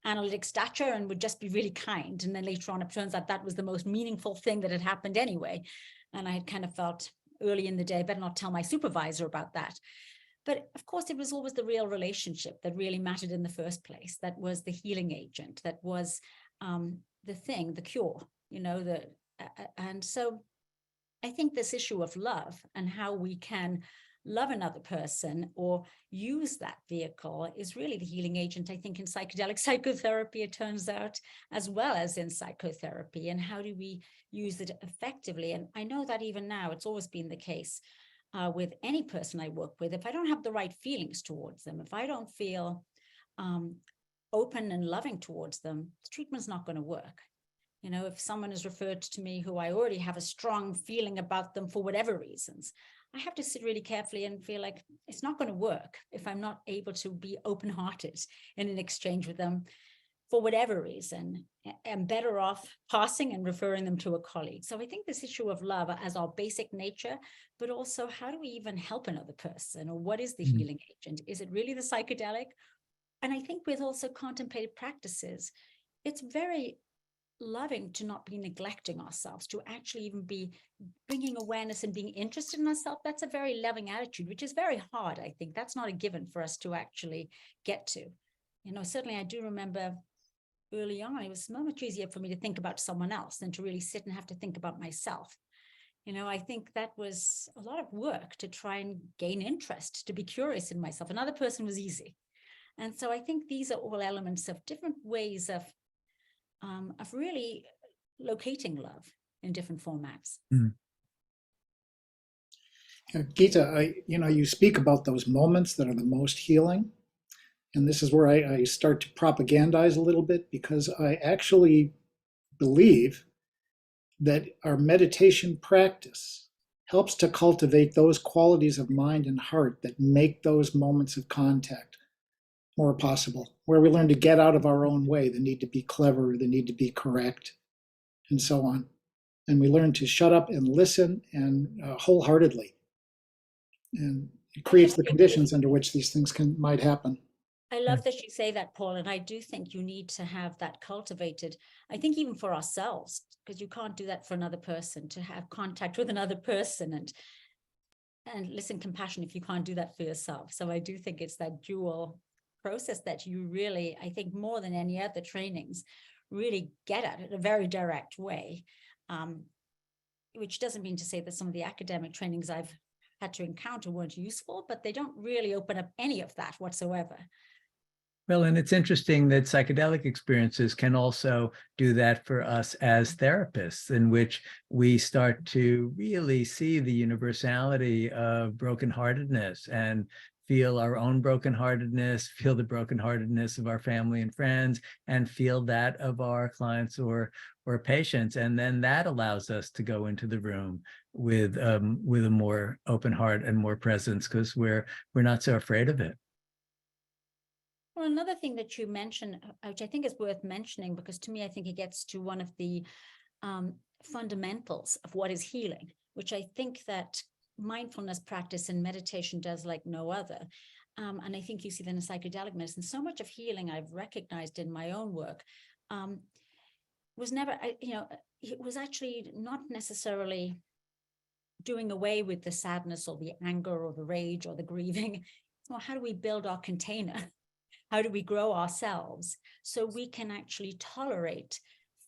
analytic stature and would just be really kind. And then later on, it turns out that was the most meaningful thing that had happened anyway. And I had kind of felt early in the day, better not tell my supervisor about that. But of course, it was always the real relationship that really mattered in the first place. That was the healing agent. That was the thing, the cure, and so I think this issue of love and how we can love another person or use that vehicle is really the healing agent, I think, in psychedelic psychotherapy, it turns out, as well as in psychotherapy. And how do we use it effectively? And I know that even now, it's always been the case with any person I work with. If I don't have the right feelings towards them, if I don't feel open and loving towards them, the treatment's not going to work. If someone is referred to me who I already have a strong feeling about them for whatever reasons, I have to sit really carefully and feel like it's not going to work if I'm not able to be open-hearted in an exchange with them for whatever reason. I'm better off passing and referring them to a colleague. So I think this issue of love as our basic nature, but also how do we even help another person, or what is the healing agent? Is it really the psychedelic? And I think with also contemplative practices, it's very loving to not be neglecting ourselves, to actually even be bringing awareness and being interested in ourselves. That's a very loving attitude, which is very hard. I think that's not a given for us to actually get to. Certainly I do remember early on, it was so much easier for me to think about someone else than to really sit and have to think about myself. I think that was a lot of work to try and gain interest, to be curious in myself. Another person was easy. And so I think these are all elements of different ways of really locating love in different formats. Mm. Gita, you speak about those moments that are the most healing. And this is where I start to propagandize a little bit, because I actually believe that our meditation practice helps to cultivate those qualities of mind and heart that make those moments of contact more possible, where we learn to get out of our own way, the need to be clever, the need to be correct, and so on. And we learn to shut up and listen, and wholeheartedly. And it creates the conditions under which these things might happen. I love that you say that, Paul, and I do think you need to have that cultivated. I think even for ourselves, because you can't do that for another person, to have contact with another person and listen compassion if you can't do that for yourself. So I do think it's that dual process that you really, I think more than any other trainings, really get at in a very direct way, which doesn't mean to say that some of the academic trainings I've had to encounter weren't useful, but they don't really open up any of that whatsoever. Well, and it's interesting that psychedelic experiences can also do that for us as therapists, in which we start to really see the universality of brokenheartedness and feel our own brokenheartedness, feel the brokenheartedness of our family and friends, and feel that of our clients or patients. And then that allows us to go into the room with a more open heart and more presence, because we're not so afraid of it. Well, another thing that you mentioned, which I think is worth mentioning, because to me, I think it gets to one of the fundamentals of what is healing, which I think that mindfulness practice and meditation does like no other. And I think you see that in psychedelic medicine. So much of healing I've recognized in my own work was never, it was actually not necessarily doing away with the sadness or the anger or the rage or the grieving. Well, how do we build our container? How do we grow ourselves so we can actually tolerate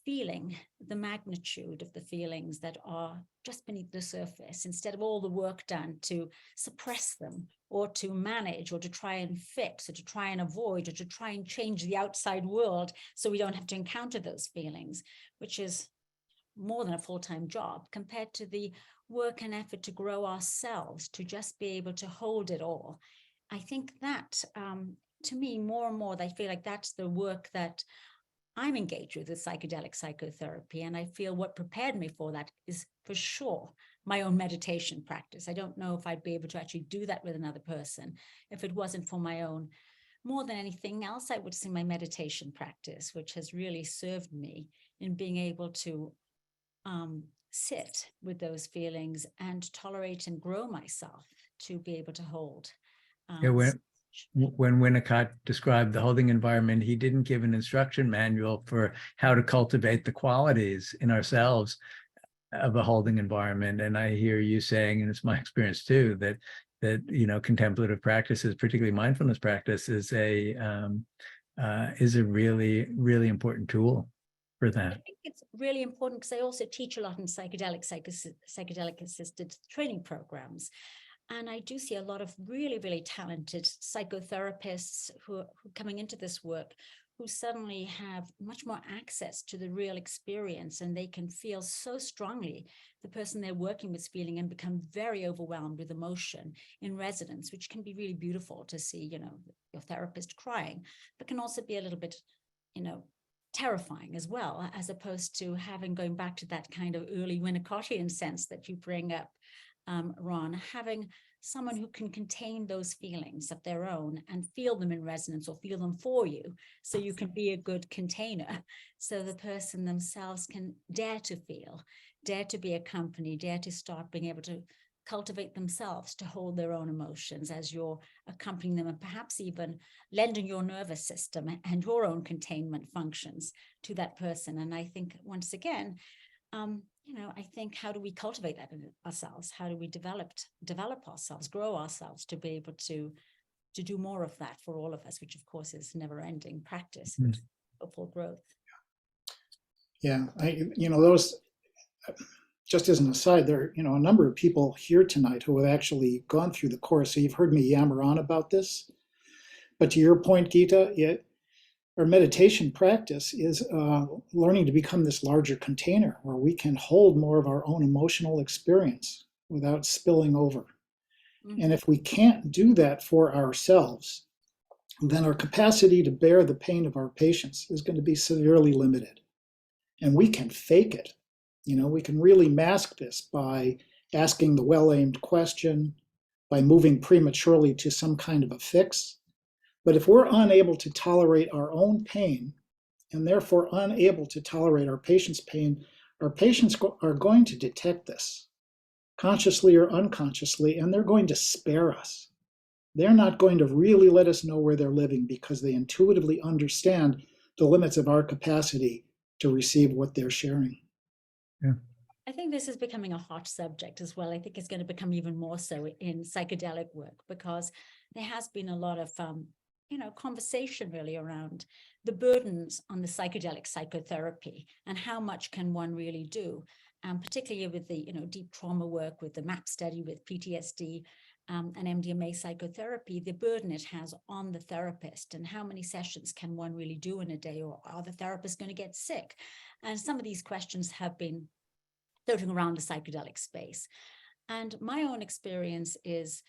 feeling the magnitude of the feelings that are just beneath the surface, instead of all the work done to suppress them or to manage or to try and fix or to try and avoid or to try and change the outside world so we don't have to encounter those feelings, which is more than a full-time job compared to the work and effort to grow ourselves, to just be able to hold it all. I think that to me, more and more, I feel like that's the work that I'm engaged with psychedelic psychotherapy. And I feel what prepared me for that is for sure my own meditation practice. I don't know if I'd be able to actually do that with another person if it wasn't for my own. More than anything else, I would say my meditation practice, which has really served me in being able to sit with those feelings and tolerate and grow myself to be able to hold. When Winnicott described the holding environment, he didn't give an instruction manual for how to cultivate the qualities in ourselves of a holding environment. And I hear you saying, and it's my experience too, that contemplative practices, particularly mindfulness practice, is a really, really important tool for that. I think it's really important because I also teach a lot in psychedelic-assisted training programs. And I do see a lot of really, really talented psychotherapists who are coming into this work, who suddenly have much more access to the real experience, and they can feel so strongly the person they're working with is feeling and become very overwhelmed with emotion in residence, which can be really beautiful to see, your therapist crying, but can also be a little bit, terrifying as well, as opposed to going back to that kind of early Winnicottian sense that you bring up, Ron, having someone who can contain those feelings of their own and feel them in resonance or feel them for you, so you can be a good container, so the person themselves can dare to feel, dare to be accompanied, dare to start being able to cultivate themselves to hold their own emotions as you're accompanying them, and perhaps even lending your nervous system and your own containment functions to that person. And I think, once again, I think, how do we cultivate that in ourselves? How do we develop ourselves, grow ourselves to be able to do more of that for all of us, which of course is never-ending practice for growth. Yeah, those, just as an aside, there are, a number of people here tonight who have actually gone through the course. So you've heard me yammer on about this. But to your point, Gita, our meditation practice is learning to become this larger container where we can hold more of our own emotional experience without spilling over. And if we can't do that for ourselves, then our capacity to bear the pain of our patients is going to be severely limited. And we can fake it. We can really mask this by asking the well-aimed question, by moving prematurely to some kind of a fix. But if we're unable to tolerate our own pain, and therefore unable to tolerate our patient's pain, our patients are going to detect this, consciously or unconsciously, and they're going to spare us. They're not going to really let us know where they're living because they intuitively understand the limits of our capacity to receive what they're sharing. Yeah. I think this is becoming a hot subject as well. I think it's going to become even more so in psychedelic work, because there has been a lot of conversation really around the burdens on the psychedelic psychotherapy and how much can one really do. Particularly with the deep trauma work, with the MAP study, with PTSD and MDMA psychotherapy, the burden it has on the therapist, and how many sessions can one really do in a day, or are the therapists going to get sick? And some of these questions have been floating around the psychedelic space. And my own experience is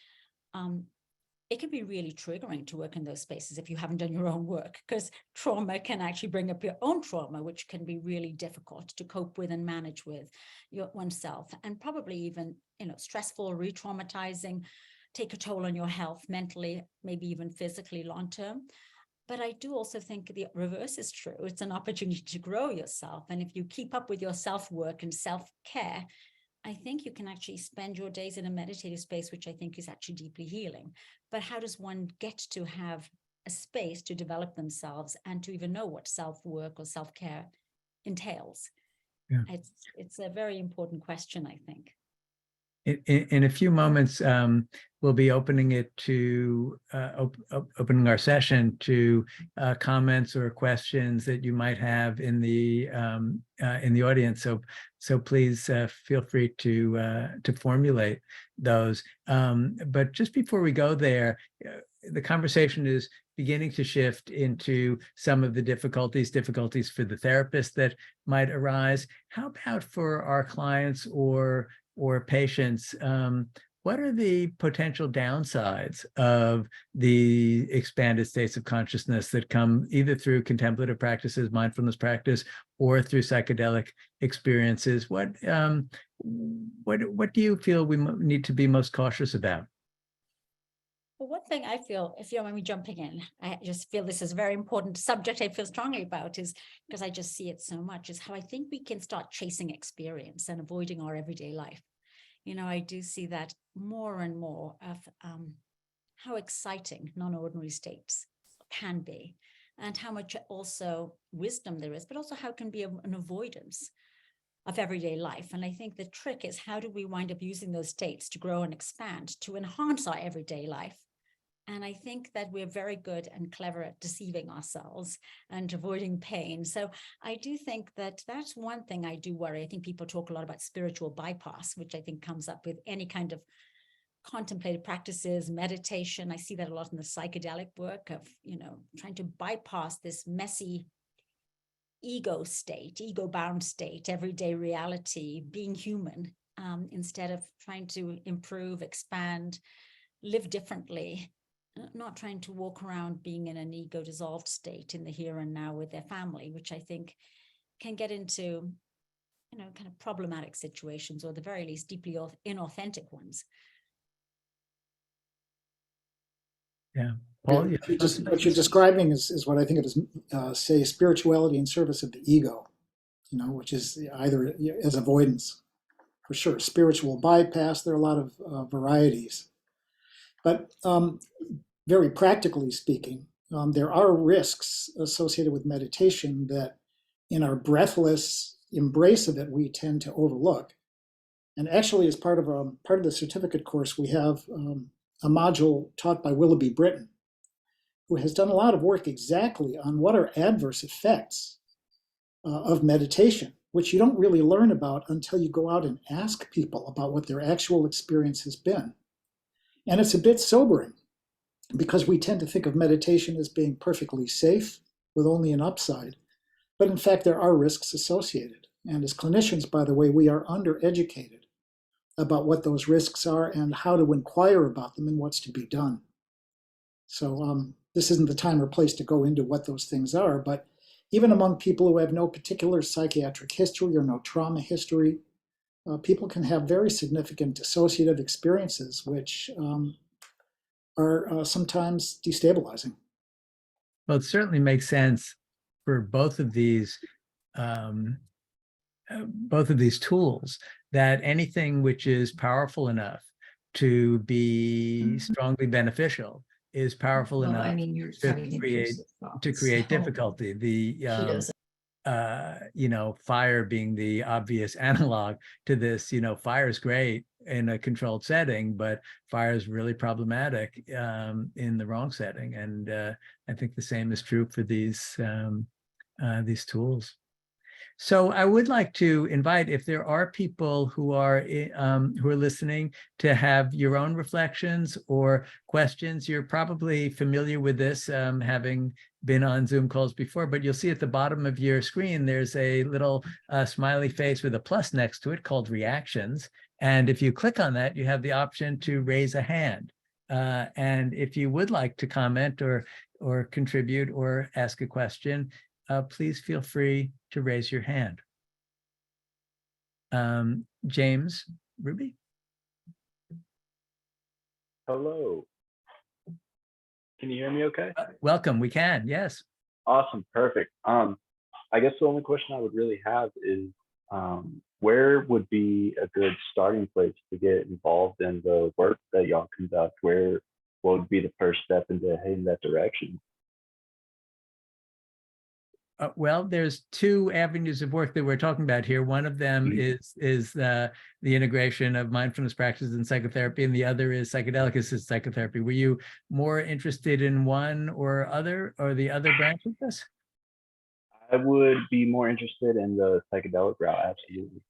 it can be really triggering to work in those spaces if you haven't done your own work, because trauma can actually bring up your own trauma, which can be really difficult to cope with and manage with oneself, and probably even stressful, re-traumatizing, take a toll on your health mentally, maybe even physically long term. But I do also think the reverse is true. It's an opportunity to grow yourself. And if you keep up with your self-work and self-care, I think you can actually spend your days in a meditative space, which I think is actually deeply healing. But how does one get to have a space to develop themselves and to even know what self-work or self-care entails? Yeah. It's a very important question, I think. In a few moments, we'll be opening it to opening our session to comments or questions that you might have in the audience. So please feel free to formulate those. But just before we go there, the conversation is beginning to shift into some of the difficulties for the therapist that might arise. How about for our clients or patients, what are the potential downsides of the expanded states of consciousness that come either through contemplative practices, mindfulness practice, or through psychedelic experiences? What do you feel we need to be most cautious about? Well, one thing I feel, if you don't mind me jumping in, I just feel this is a very important subject I feel strongly about, is because I just see it so much, is how I think we can start chasing experience and avoiding our everyday life. I do see that more and more of how exciting non-ordinary states can be, and how much also wisdom there is, but also how it can be an avoidance of everyday life. And I think the trick is, how do we wind up using those states to grow and expand, to enhance our everyday life? And I think that we're very good and clever at deceiving ourselves and avoiding pain. So I do think that that's one thing I do worry. I think people talk a lot about spiritual bypass, which I think comes up with any kind of contemplative practices, meditation. I see that a lot in the psychedelic work of, trying to bypass this messy ego-bound state, everyday reality, being human, instead of trying to improve, expand, live differently. Not trying to walk around being in an ego-dissolved state in the here and now with their family, which I think can get into, kind of problematic situations, or at the very least deeply inauthentic ones. Yeah. Paul, what you're describing is what I think of as, say, spirituality in service of the ego, which is either as avoidance. for sure. Spiritual bypass, there are a lot of varieties. But very practically speaking, there are risks associated with meditation that in our breathless embrace of it, we tend to overlook. And actually, as part of the certificate course, we have a module taught by Willoughby Britton, who has done a lot of work exactly on what are adverse effects of meditation, which you don't really learn about until you go out and ask people about what their actual experience has been. And it's a bit sobering because we tend to think of meditation as being perfectly safe with only an upside. But in fact, there are risks associated. And as clinicians, by the way, we are undereducated about what those risks are and how to inquire about them and what's to be done. So this isn't the time or place to go into what those things are, but even among people who have no particular psychiatric history or no trauma history, people can have very significant dissociative experiences, which are sometimes destabilizing. Well, it certainly makes sense for both of these tools, that anything which is powerful enough to be strongly beneficial is powerful enough to create difficulty. Fire being the obvious analog to this. Fire is great in a controlled setting, but fire is really problematic in the wrong setting. And I think the same is true for these tools. So I would like to invite, if there are people who are listening, to have your own reflections or questions. You're probably familiar with this, having been on Zoom calls before, but you'll see at the bottom of your screen, there's a little smiley face with a plus next to it called reactions. And if you click on that, you have the option to raise a hand. And if you would like to comment or contribute or ask a question, please feel free to raise your hand. James Ruby. Hello. Can you hear me okay? Welcome, we can, yes. Awesome, perfect. I guess the only question I would really have is where would be a good starting place to get involved in the work that y'all conduct? What would be the first step into heading that direction? Well, there's two avenues of work that we're talking about here. One of them is the integration of mindfulness practices and psychotherapy, and the other is psychedelic-assisted psychotherapy. Were you more interested in one or the other branch of this? I would be more interested in the psychedelic route, absolutely.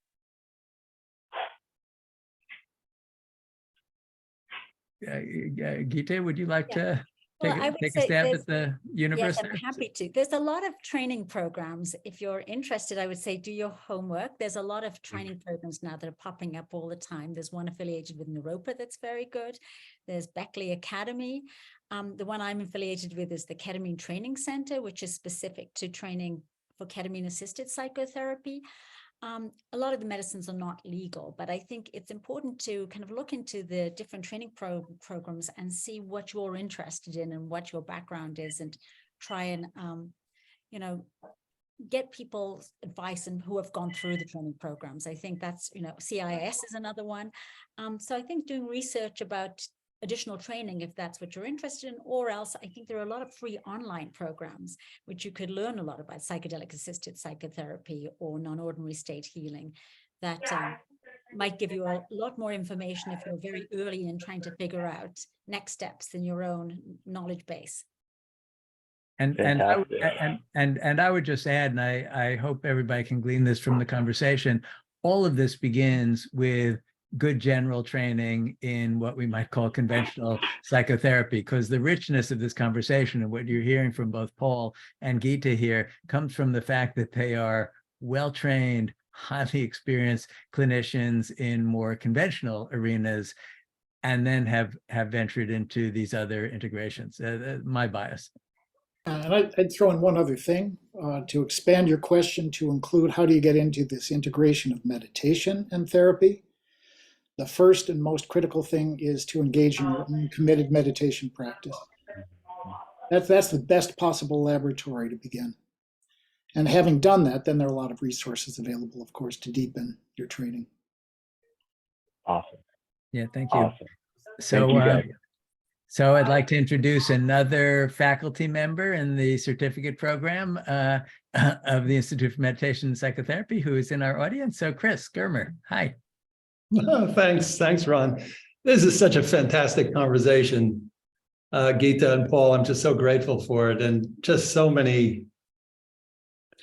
Gita, would you like to take a stab at the universe? Yes, I'm happy to. There's a lot of training programs. If you're interested, I would say do your homework. There's a lot of training programs now that are popping up all the time. There's one affiliated with Naropa that's very good. There's Beckley Academy. The one I'm affiliated with is the Ketamine Training Center, which is specific to training for ketamine-assisted psychotherapy. A lot of the medicines are not legal, but I think it's important to kind of look into the different training programs and see what you're interested in and what your background is, and try and, get people's advice and who have gone through the training programs. I think that's, CIS is another one. So I think doing research about additional training, if that's what you're interested in, or else I think there are a lot of free online programs which you could learn a lot about psychedelic-assisted psychotherapy or non-ordinary state healing that might give you a lot more information if you're very early in trying to figure out next steps in your own knowledge base. And I would just add, and I hope everybody can glean this from the conversation, all of this begins with good general training in what we might call conventional psychotherapy, because the richness of this conversation and what you're hearing from both Paul and Gita here comes from the fact that they are well-trained, highly experienced clinicians in more conventional arenas, and then have ventured into these other integrations. My bias. And I'd throw in one other thing to expand your question to include how do you get into this integration of meditation and therapy. The first and most critical thing is to engage in your own committed meditation practice. That's the best possible laboratory to begin. And having done that, then there are a lot of resources available, of course, to deepen your training. Awesome. Yeah, thank you. Awesome. So, Thank you guys. So I'd like to introduce another faculty member in the certificate program of the Institute for Meditation and Psychotherapy who is in our audience. So Chris Germer, hi. Thanks, Ron. This is such a fantastic conversation, Gita and Paul. I'm just so grateful for it, and just so many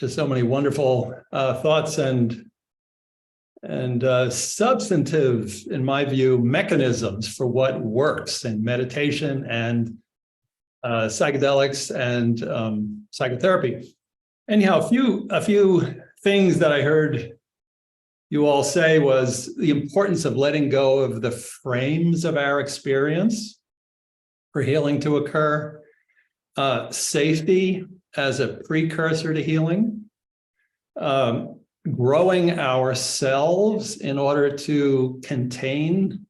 wonderful thoughts and substantive, in my view, mechanisms for what works in meditation and psychedelics and psychotherapy. Anyhow, a few things that I heard you all say was the importance of letting go of the frames of our experience for healing to occur, safety as a precursor to healing, growing ourselves in order to contain,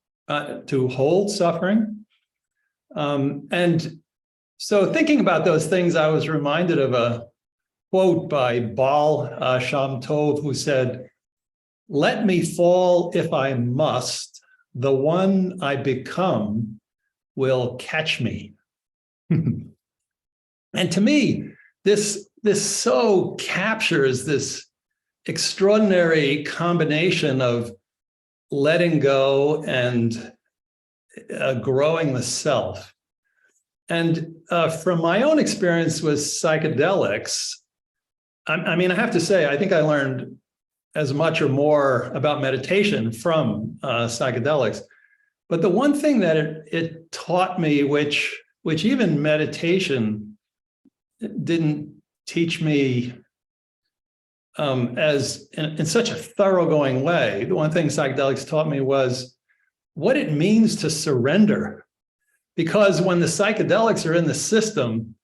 to hold suffering. And so thinking about those things, I was reminded of a quote by Baal Shem Tov, who said, "Let me fall if I must, the one I become will catch me." And to me, this so captures this extraordinary combination of letting go and growing the self. And from my own experience with psychedelics, I mean, I have to say, I think I learned as much or more about meditation from psychedelics. But the one thing that it taught me, which even meditation didn't teach me as in such a thoroughgoing way, the one thing psychedelics taught me was what it means to surrender. Because when the psychedelics are in the system,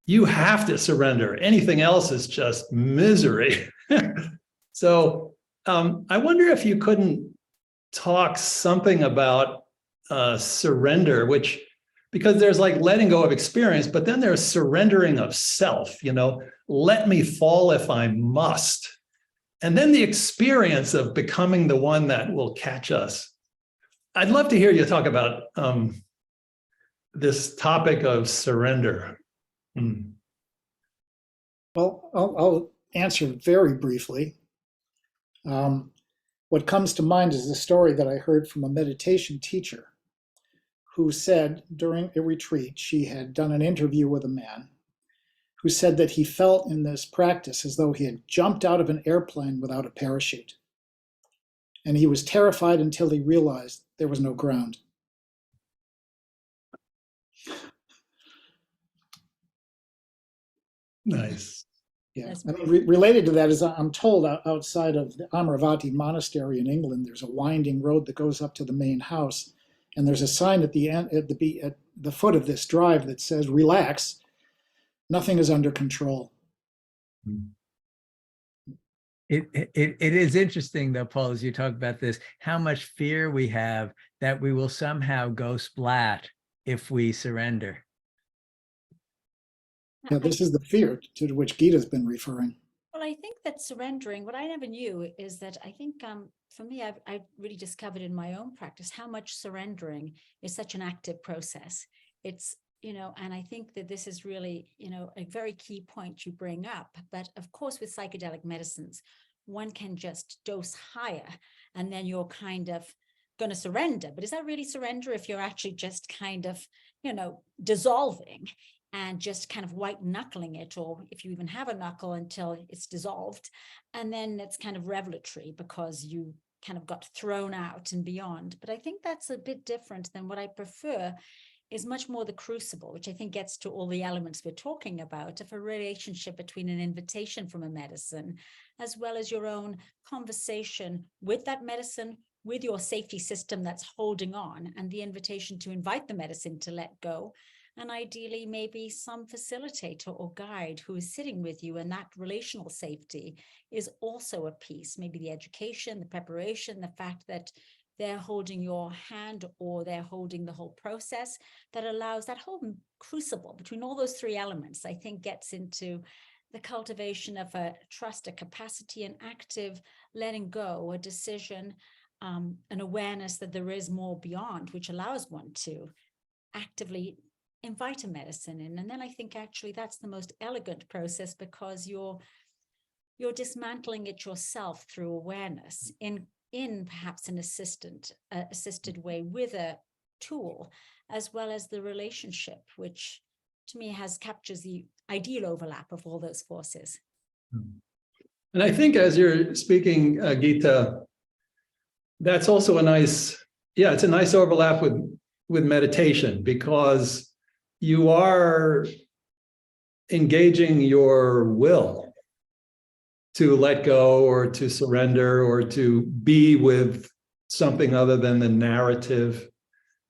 you have to surrender. Anything else is just misery. So I wonder if you couldn't talk something about surrender, because there's like letting go of experience, but then there's surrendering of self, let me fall if I must. And then the experience of becoming the one that will catch us. I'd love to hear you talk about this topic of surrender. Well, I'll answer very briefly. What comes to mind is the story that I heard from a meditation teacher who said during a retreat, she had done an interview with a man who said that he felt in this practice as though he had jumped out of an airplane without a parachute. And he was terrified until he realized there was no ground. Nice. Yeah, I mean, related to that is I'm told outside of the Amaravati monastery in England, there's a winding road that goes up to the main house, and there's a sign at the end, at the foot of this drive that says, "Relax, nothing is under control." It is interesting though, Paul, as you talk about this, how much fear we have that we will somehow go splat if we surrender. Yeah, this is the fear to which Gita's been referring. Well, I think that surrendering, what I never knew is that I think for me, I've really discovered in my own practice how much surrendering is such an active process. It's, and I think that this is really, a very key point you bring up. But of course, with psychedelic medicines, one can just dose higher and then you're kind of going to surrender. But is that really surrender if you're actually just kind of, dissolving and just kind of white knuckling it, or if you even have a knuckle until it's dissolved, and then it's kind of revelatory because you kind of got thrown out and beyond. But I think that's a bit different than what I prefer is much more the crucible, which I think gets to all the elements we're talking about of a relationship between an invitation from a medicine, as well as your own conversation with that medicine, with your safety system that's holding on, and the invitation to invite the medicine to let go. And ideally, maybe some facilitator or guide who is sitting with you, and that relational safety is also a piece, maybe the education, the preparation, the fact that they're holding your hand or they're holding the whole process that allows that whole crucible between all those three elements, I think gets into the cultivation of a trust, a capacity, an active letting go, a decision, an awareness that there is more beyond, which allows one to actively invite a medicine in. And then I think actually that's the most elegant process, because you're dismantling it yourself through awareness in perhaps an assisted way with a tool, as well as the relationship, which to me captures the ideal overlap of all those forces. And I think as you're speaking, Gita, that's also it's a nice overlap with meditation, because you are engaging your will to let go or to surrender or to be with something other than the narrative,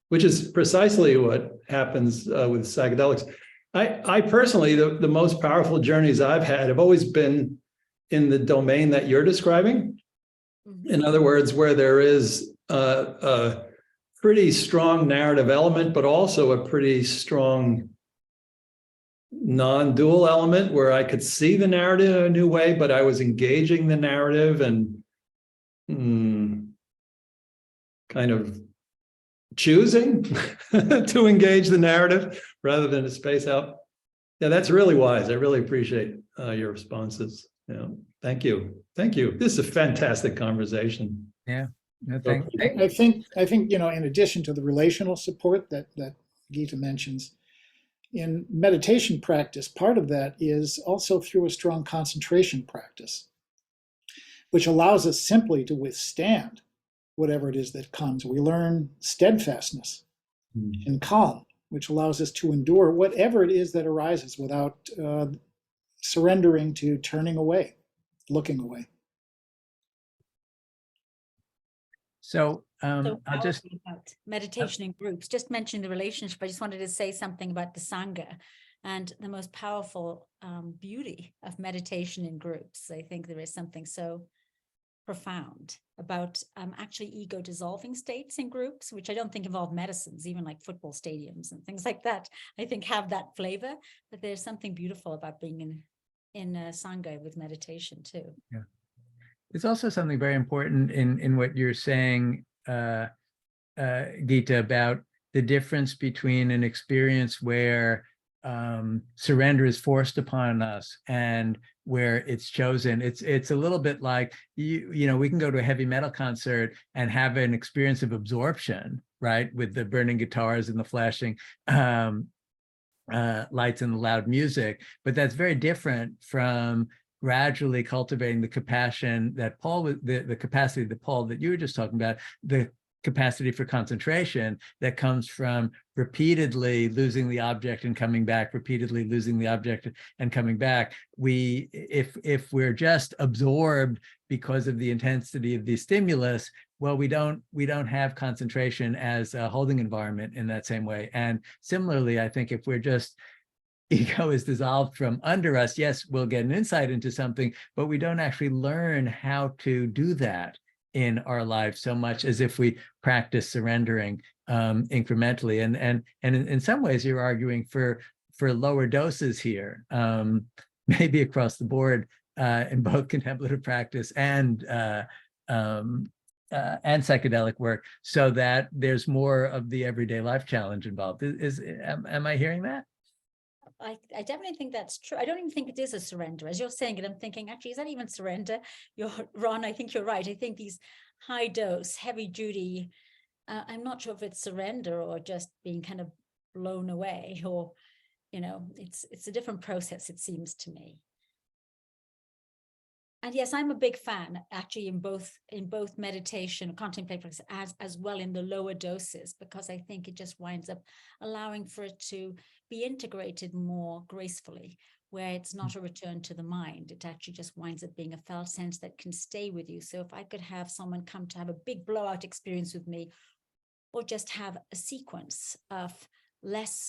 which is precisely what happens with psychedelics. I personally, the most powerful journeys I've had have always been in the domain that you're describing. In other words, where there is a pretty strong narrative element, but also a pretty strong non-dual element where I could see the narrative in a new way, but I was engaging the narrative and kind of choosing to engage the narrative rather than to space out. Yeah, that's really wise. I really appreciate your responses. Yeah, thank you. Thank you. This is a fantastic conversation. Yeah, no, thank you. I think, in addition to the relational support that Gita mentions, in meditation practice, part of that is also through a strong concentration practice, which allows us simply to withstand whatever it is that comes. We learn steadfastness and calm, which allows us to endure whatever it is that arises without surrendering to turning away, looking away. So So I'll just powerful about meditation in groups. Just mentioning the relationship, I just wanted to say something about the Sangha and the most powerful beauty of meditation in groups. I think there is something so profound about actually ego dissolving states in groups, which I don't think involve medicines, even like football stadiums and things like that, I think have that flavor. But there's something beautiful about being in a Sangha with meditation too. Yeah. There's also something very important in what you're saying, Gita, about the difference between an experience where surrender is forced upon us and where it's chosen. It's a little bit like, we can go to a heavy metal concert and have an experience of absorption, right? With the burning guitars and the flashing lights and the loud music. But that's very different from gradually cultivating the compassion that the capacity that Paul, that you were just talking about, the capacity for concentration that comes from repeatedly losing the object and coming back, repeatedly losing the object and coming back. If we're just absorbed because of the intensity of the stimulus, well, we don't have concentration as a holding environment in that same way. And similarly, I think if we're just ego is dissolved from under us, yes, we'll get an insight into something, but we don't actually learn how to do that in our lives so much as if we practice surrendering incrementally. And in some ways, you're arguing for lower doses here, maybe across the board in both contemplative practice and psychedelic work, so that there's more of the everyday life challenge involved. Am I hearing that? I definitely think that's true. I don't even think it is a surrender. As you're saying it, I'm thinking, actually, is that even surrender? Ron, I think you're right. I think these high dose, heavy duty, I'm not sure if it's surrender or just being kind of blown away, or, it's a different process, it seems to me. And yes, I'm a big fan, actually, in both meditation, contemplative as well in the lower doses, because I think it just winds up allowing for it to be integrated more gracefully, where it's not a return to the mind. It actually just winds up being a felt sense that can stay with you. So if I could have someone come to have a big blowout experience with me, or just have a sequence of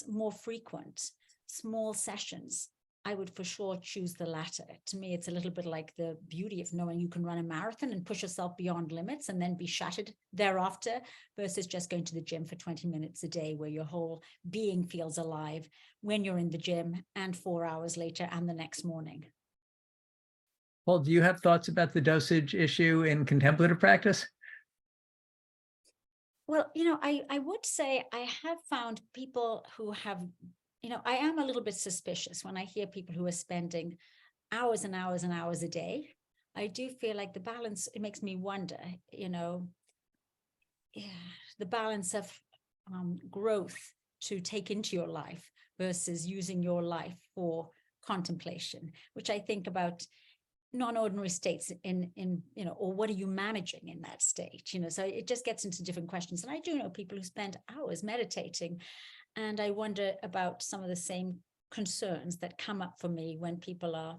more frequent, small sessions, I would for sure choose the latter. To me, it's a little bit like the beauty of knowing you can run a marathon and push yourself beyond limits and then be shattered thereafter, versus just going to the gym for 20 minutes a day where your whole being feels alive when you're in the gym and 4 hours later and the next morning. Paul, do you have thoughts about the dosage issue in contemplative practice? Well, I would say I have found people who have, I am a little bit suspicious when I hear people who are spending hours and hours and hours a day. I do feel like the balance, it makes me wonder, the balance of growth to take into your life versus using your life for contemplation, which I think about non-ordinary states or what are you managing in that state, so it just gets into different questions. And I do know people who spend hours meditating, and I wonder about some of the same concerns that come up for me when people are,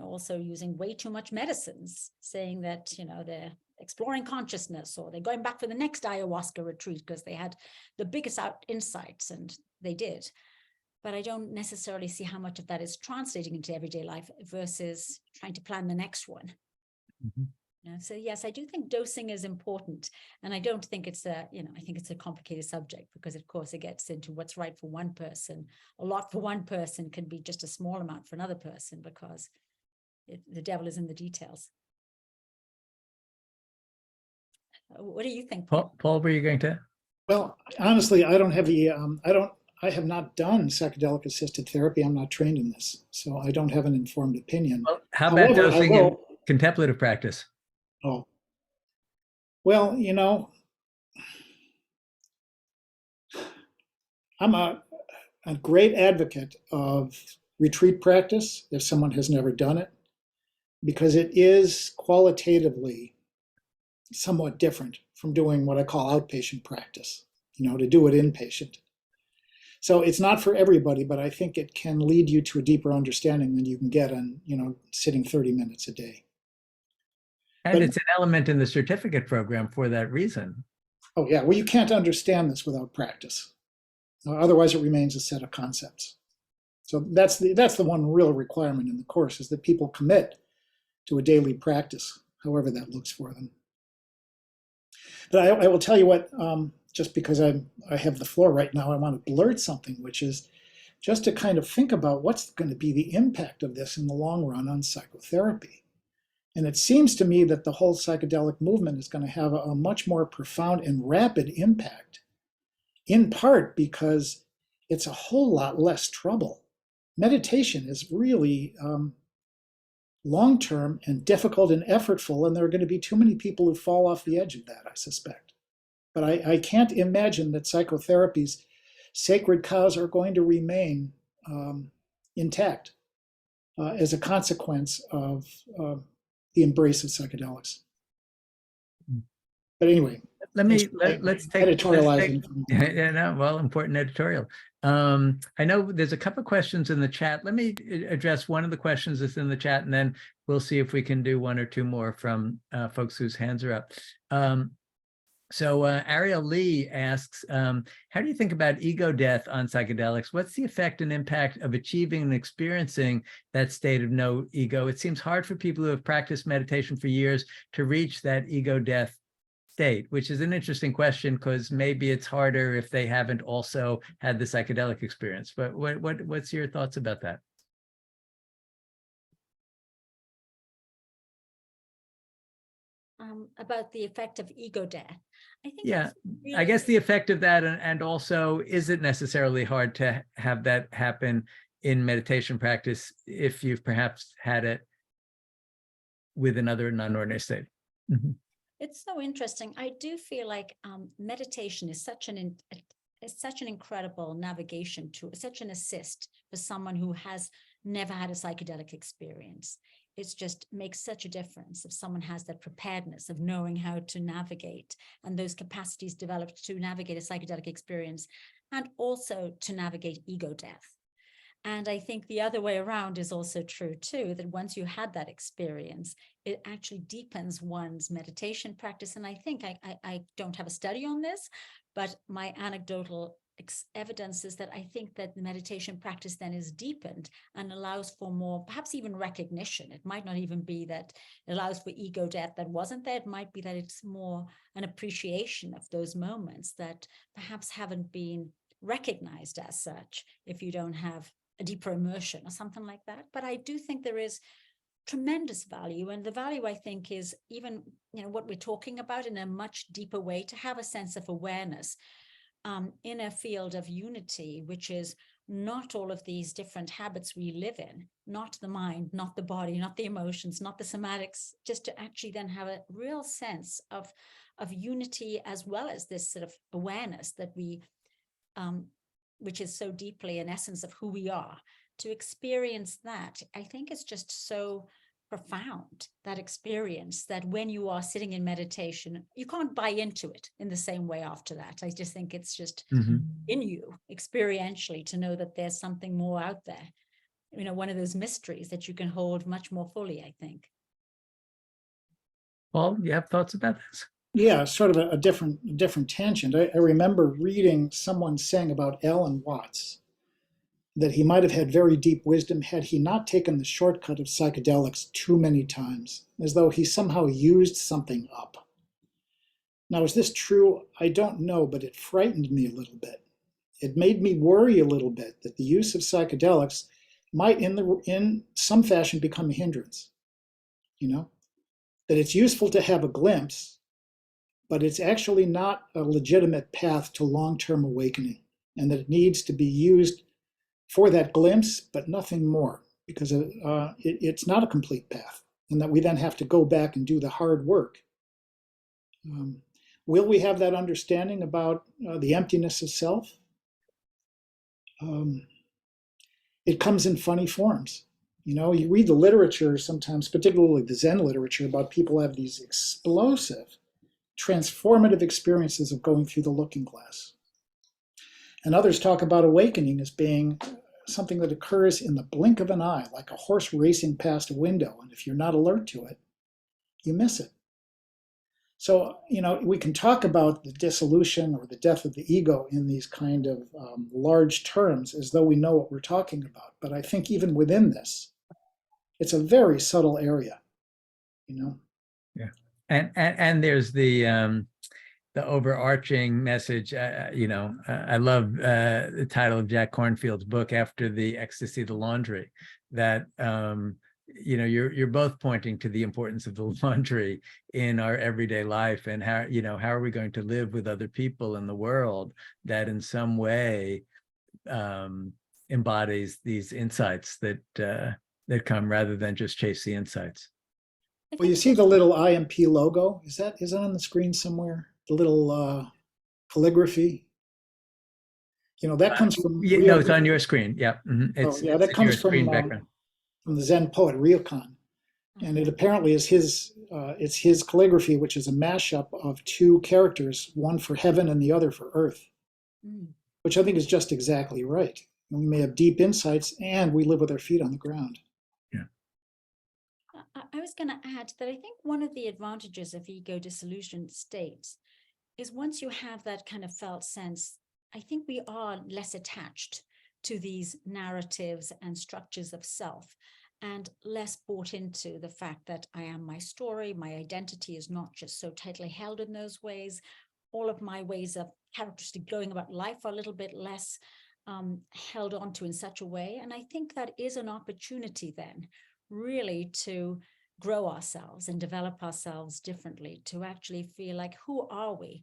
also using way too much medicines, saying that, they're exploring consciousness, or they're going back for the next ayahuasca retreat because they had the biggest insights, and they did. But I don't necessarily see how much of that is translating into everyday life versus trying to plan the next one. Mm-hmm. So yes, I do think dosing is important. And I don't think it's I think it's a complicated subject, because of course it gets into what's right for one person. A lot for one person can be just a small amount for another person, because the devil is in the details. What do you think, Paul? Paul, were you going to? Well, honestly, I don't have the, I have not done psychedelic-assisted therapy. I'm not trained in this, so I don't have an informed opinion. Well, how about However, dosing in contemplative practice? Oh, well, I'm a great advocate of retreat practice if someone has never done it, because it is qualitatively somewhat different from doing what I call outpatient practice, to do it inpatient. So it's not for everybody, but I think it can lead you to a deeper understanding than you can get in, sitting 30 minutes a day. And it's an element in the certificate program for that reason. Oh yeah, well, you can't understand this without practice. Otherwise it remains a set of concepts. So that's the one real requirement in the course, is that people commit to a daily practice, however that looks for them. But I will tell you what, just because I have the floor right now, I want to blurt something, which is just to kind of think about what's going to be the impact of this in the long run on psychotherapy. And it seems to me that the whole psychedelic movement is going to have a much more profound and rapid impact, in part because it's a whole lot less trouble. Meditation is really long-term and difficult and effortful, and there are going to be too many people who fall off the edge of that, I suspect. But I can't imagine that psychotherapy's sacred cows are going to remain intact as a consequence of the embrace of psychedelics. But anyway, let's take editorializing. Important editorial. I know there's a couple of questions in the chat. Let me address one of the questions that's in the chat, and then we'll see if we can do one or two more from folks whose hands are up. So Ariel Lee asks, how do you think about ego death on psychedelics? What's the effect and impact of achieving and experiencing that state of no ego? It seems hard for people who have practiced meditation for years to reach that ego death state, which is an interesting question, because maybe it's harder if they haven't also had the psychedelic experience. But what's your thoughts about that? About the effect of ego death. I think really, I guess the effect of that, and also, is it necessarily hard to have that happen in meditation practice if you've perhaps had it with another non-ordinary state? Mm-hmm. It's so interesting. I do feel like meditation is such an incredible navigation tool, such an assist for someone who has never had a psychedelic experience. It just makes such a difference if someone has that preparedness of knowing how to navigate, and those capacities developed to navigate a psychedelic experience, and also to navigate ego death. And I think the other way around is also true too, that once you had that experience, it actually deepens one's meditation practice. And I think I don't have a study on this, but my anecdotal evidence is that I think that the meditation practice then is deepened and allows for more, perhaps even recognition. It might not even be that it allows for ego death that wasn't there. It might be that it's more an appreciation of those moments that perhaps haven't been recognized as such if you don't have a deeper immersion or something like that. But I do think there is tremendous value. And the value, I think, is even, what we're talking about in a much deeper way, to have a sense of awareness in a field of unity, which is not all of these different habits we live in, not the mind, not the body, not the emotions, not the somatics, just to actually then have a real sense of unity, as well as this sort of awareness that we, which is so deeply an essence of who we are. To experience that, I think it's just so profound, that experience, that when you are sitting in meditation, you can't buy into it in the same way after that. I just think it's just in you experientially to know that there's something more out there, one of those mysteries that you can hold much more fully, I think. Paul, you have thoughts about this? Yeah, sort of a different tangent. I remember reading someone saying about Alan Watts that he might have had very deep wisdom had he not taken the shortcut of psychedelics too many times, as though he somehow used something up. Now, is this true? I don't know, but it frightened me a little bit. It made me worry a little bit that the use of psychedelics might in some fashion become a hindrance. That it's useful to have a glimpse, but it's actually not a legitimate path to long-term awakening, and that it needs to be used for that glimpse, but nothing more, because it's not a complete path, and that we then have to go back and do the hard work. Will we have that understanding about the emptiness of self? It comes in funny forms. You read the literature sometimes, particularly the Zen literature, about people who have these explosive, transformative experiences of going through the looking glass. And others talk about awakening as being something that occurs in the blink of an eye, like a horse racing past a window. And if you're not alert to it, you miss it. So, we can talk about the dissolution or the death of the ego in these kind of large terms as though we know what we're talking about. But I think even within this, it's a very subtle area, Yeah. And there's the overarching message, I love the title of Jack Kornfield's book, After the Ecstasy of the Laundry, that, you're both pointing to the importance of the laundry in our everyday life, and how are we going to live with other people in the world that in some way embodies these insights that come, rather than just chase the insights. Well, you see the little IMP logo? Is that on the screen somewhere? The little calligraphy? That comes from... no, it's on your screen. Yeah. That comes from the Zen poet Ryokan. And it apparently is his calligraphy, which is a mashup of two characters, one for heaven and the other for earth, which I think is just exactly right. And we may have deep insights, and we live with our feet on the ground. I was going to add that I think one of the advantages of ego dissolution states is, once you have that kind of felt sense, I think we are less attached to these narratives and structures of self, and less bought into the fact that I am my story, my identity is not just so tightly held in those ways. All of my ways of characteristic going about life are a little bit less held onto in such a way. And I think that is an opportunity then, really, to grow ourselves and develop ourselves differently, to actually feel like, who are we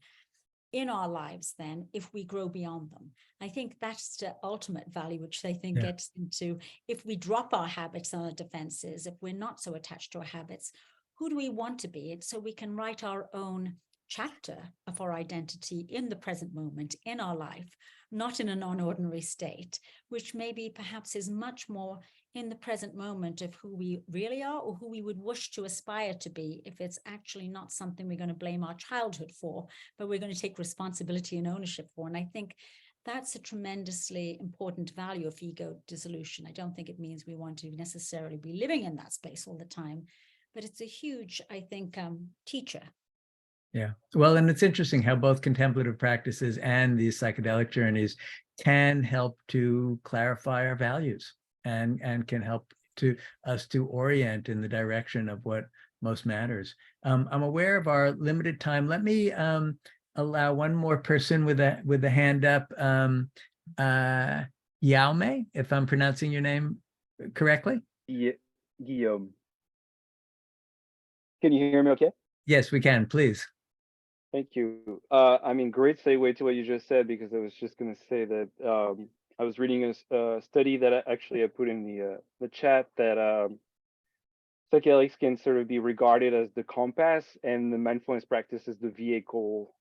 in our lives then, if we grow beyond them? I think that's the ultimate value, which I think gets into, if we drop our habits and our defenses, if we're not so attached to our habits, who do we want to be? So we can write our own chapter of our identity in the present moment in our life, not in a non-ordinary state, which maybe perhaps is much more in the present moment of who we really are, or who we would wish to aspire to be, if it's actually not something we're going to blame our childhood for, but we're going to take responsibility and ownership for. And I think that's a tremendously important value of ego dissolution. I don't think it means we want to necessarily be living in that space all the time, but it's a huge, I think, teacher. Yeah. Well, and it's interesting how both contemplative practices and these psychedelic journeys can help to clarify our values, and can help us to orient in the direction of what most matters. I'm aware of our limited time. Let me allow one more person with a hand up. Yaume, if I'm pronouncing your name correctly. Guillaume. Can you hear me okay? Yes, we can, please. Thank you. I mean, great segue to what you just said, because I was just going to say that I was reading a study that I put in the chat that psychedelics can sort of be regarded as the compass, and the mindfulness practice is the vehicle.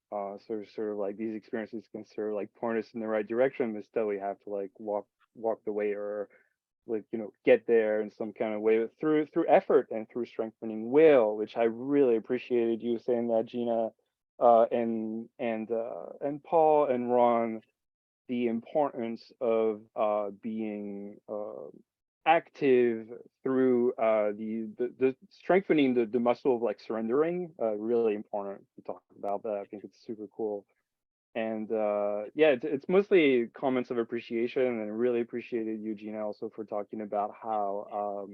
Sort of like these experiences can sort of like point us in the right direction, but still we have to like walk the way, or like, you know, get there in some kind of way through effort and through strengthening will, which I really appreciated you saying that, Gina, and Paul and Ron, the importance of being active through the strengthening the muscle of like surrendering. Really important to talk about that. I think it's super cool. And yeah, it's mostly comments of appreciation, and I really appreciated you, Gina, also for talking about how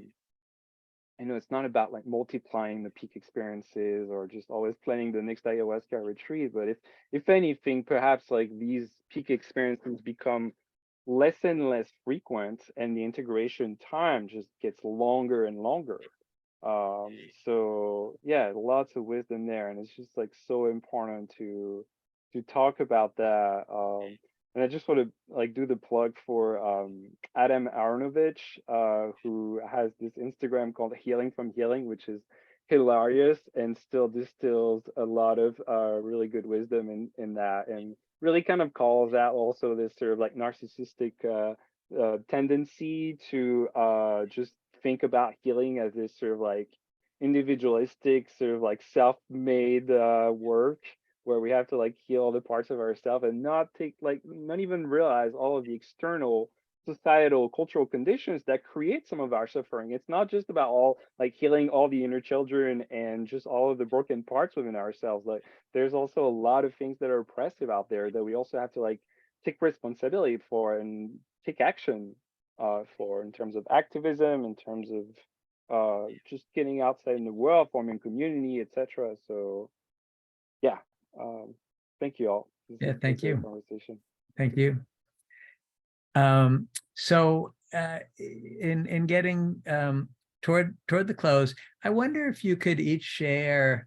I know it's not about like multiplying the peak experiences or just always planning the next ayahuasca retreat, but if anything, perhaps like these peak experiences become less and less frequent, and the integration time just gets longer and longer. So yeah, lots of wisdom there, and it's just like so important to talk about that. And I just want to like do the plug for Adam Aronovich, who has this Instagram called Healing from Healing, which is hilarious and still distills a lot of really good wisdom in that, and really kind of calls out also this sort of like narcissistic tendency to just think about healing as this sort of like individualistic, sort of like self-made work, where we have to like heal all the parts of ourselves and not even realize all of the external societal cultural conditions that create some of our suffering. It's not just about all like healing all the inner children and just all of the broken parts within ourselves. Like there's also a lot of things that are oppressive out there that we also have to like take responsibility for and take action for, in terms of activism, in terms of just getting outside in the world, forming community, etc. So yeah, thank you all. Yeah, thank you. Conversation. Thank you. So in getting toward the close, I wonder if you could each share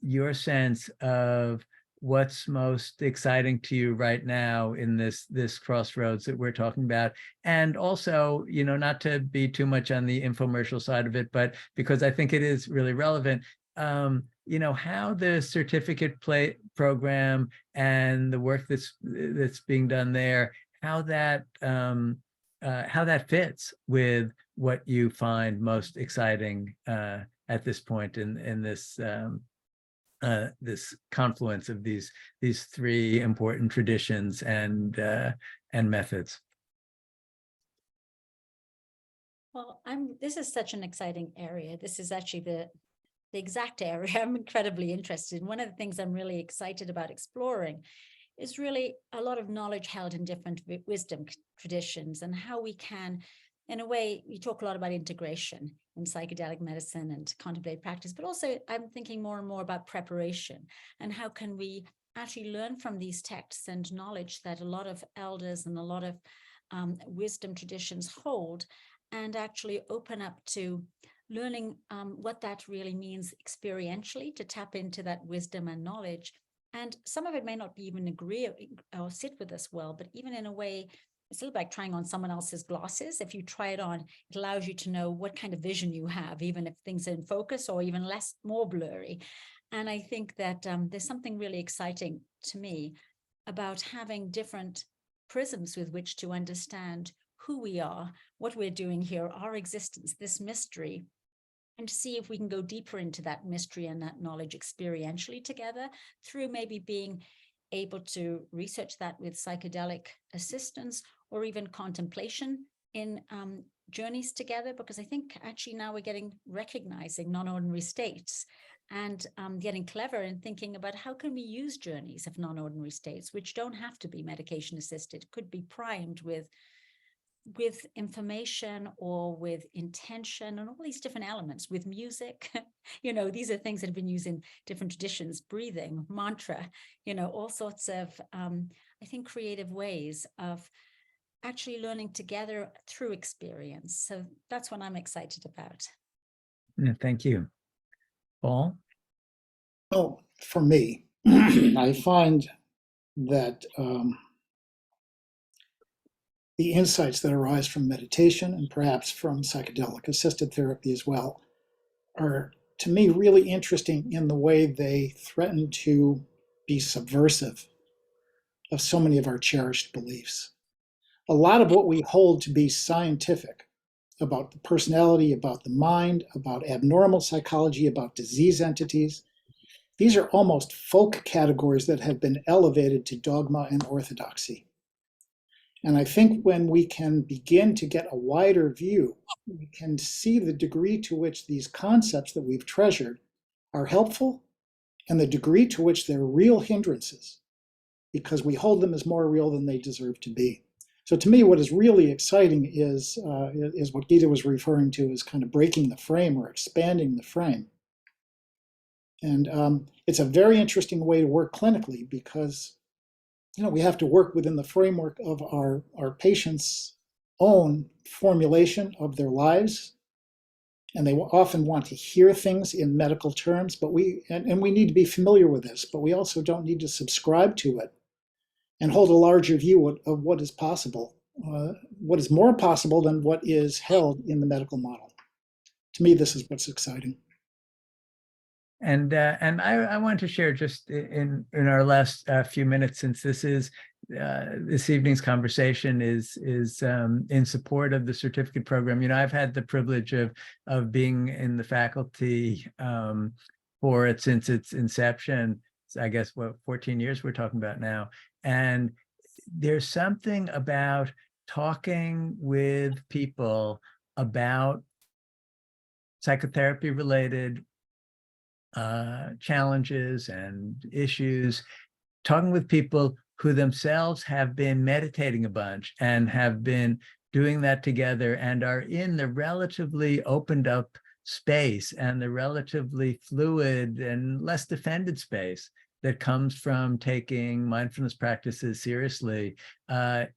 your sense of what's most exciting to you right now in this crossroads that we're talking about. And also, you know, not to be too much on the infomercial side of it, but because I think it is really relevant, you know, how the certificate program and the work that's being done there, how that fits with what you find most exciting at this point in this this confluence of these three important traditions and methods. Well, this is such an exciting area. This is actually the exact area I'm incredibly interested in. One of the things I'm really excited about exploring is really a lot of knowledge held in different wisdom traditions, and how we can, in a way, we talk a lot about integration in psychedelic medicine and contemplative practice, but also I'm thinking more and more about preparation, and how can we actually learn from these texts and knowledge that a lot of elders and a lot of wisdom traditions hold, and actually open up to learning what that really means experientially, to tap into that wisdom and knowledge. And some of it may not be even agree or sit with us well, but even in a way, it's a little like trying on someone else's glasses. If you try it on, it allows you to know what kind of vision you have, even if things are in focus or even more blurry. And I think that there's something really exciting to me about having different prisms with which to understand who we are, what we're doing here, our existence, this mystery, and to see if we can go deeper into that mystery and that knowledge experientially together, through maybe being able to research that with psychedelic assistance, or even contemplation in journeys together. Because I think actually now we're recognizing non-ordinary states, and getting clever in thinking about how can we use journeys of non-ordinary states, which don't have to be medication assisted, could be primed with information or with intention, and all these different elements, with music. You know, these are things that have been used in different traditions, breathing, mantra, you know, all sorts of, I think, creative ways of actually learning together through experience. So that's what I'm excited about. Yeah, thank you. Paul? Oh, for me, I find that the insights that arise from meditation and perhaps from psychedelic-assisted therapy as well are, to me, really interesting in the way they threaten to be subversive of so many of our cherished beliefs. A lot of what we hold to be scientific about the personality, about the mind, about abnormal psychology, about disease entities, these are almost folk categories that have been elevated to dogma and orthodoxy. And I think when we can begin to get a wider view, we can see the degree to which these concepts that we've treasured are helpful and the degree to which they're real hindrances, because we hold them as more real than they deserve to be. So to me, what is really exciting is what Gita was referring to as kind of breaking the frame or expanding the frame. And it's a very interesting way to work clinically because, you know, we have to work within the framework of our patients' own formulation of their lives. And they often want to hear things in medical terms, but we need to be familiar with this, but we also don't need to subscribe to it and hold a larger view of what is possible, what is more possible than what is held in the medical model. To me, this is what's exciting. And I want to share just in our last few minutes, since this is this evening's conversation is in support of the certificate program. You know, I've had the privilege of being in the faculty for it since its inception. I guess what 14 years we're talking about now, and there's something about talking with people about psychotherapy related challenges and issues, talking with people who themselves have been meditating a bunch and have been doing that together and are in the relatively opened up space and the relatively fluid and less defended space that comes from taking mindfulness practices seriously.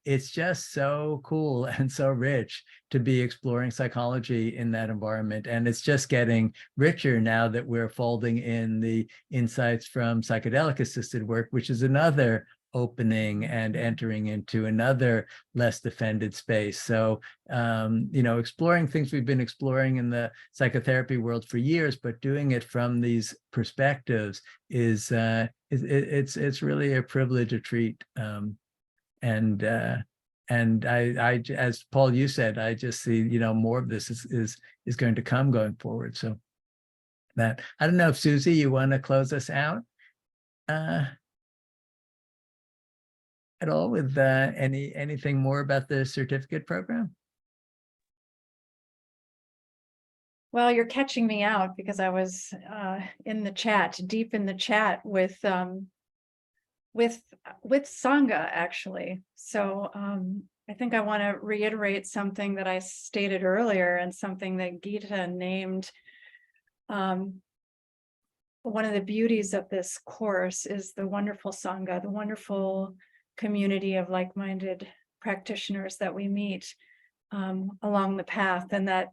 It's just so cool and so rich to be exploring psychology in that environment. And it's just getting richer now that we're folding in the insights from psychedelic-assisted work, which is another opening and entering into another less defended space. So, you know, exploring things we've been exploring in the psychotherapy world for years, but doing it from these perspectives is it's really a privilege, a treat. And I, as Paul, you said, I just see, you know, more of this is going to come going forward. So that, I don't know if Susie, you want to close us out at all with anything more about the certificate program? Well, you're catching me out because I was in the chat, deep in the chat with Sangha, actually. So I think I want to reiterate something that I stated earlier and something that Gita named. One of the beauties of this course is the wonderful Sangha, the wonderful community of like-minded practitioners that we meet along the path, and that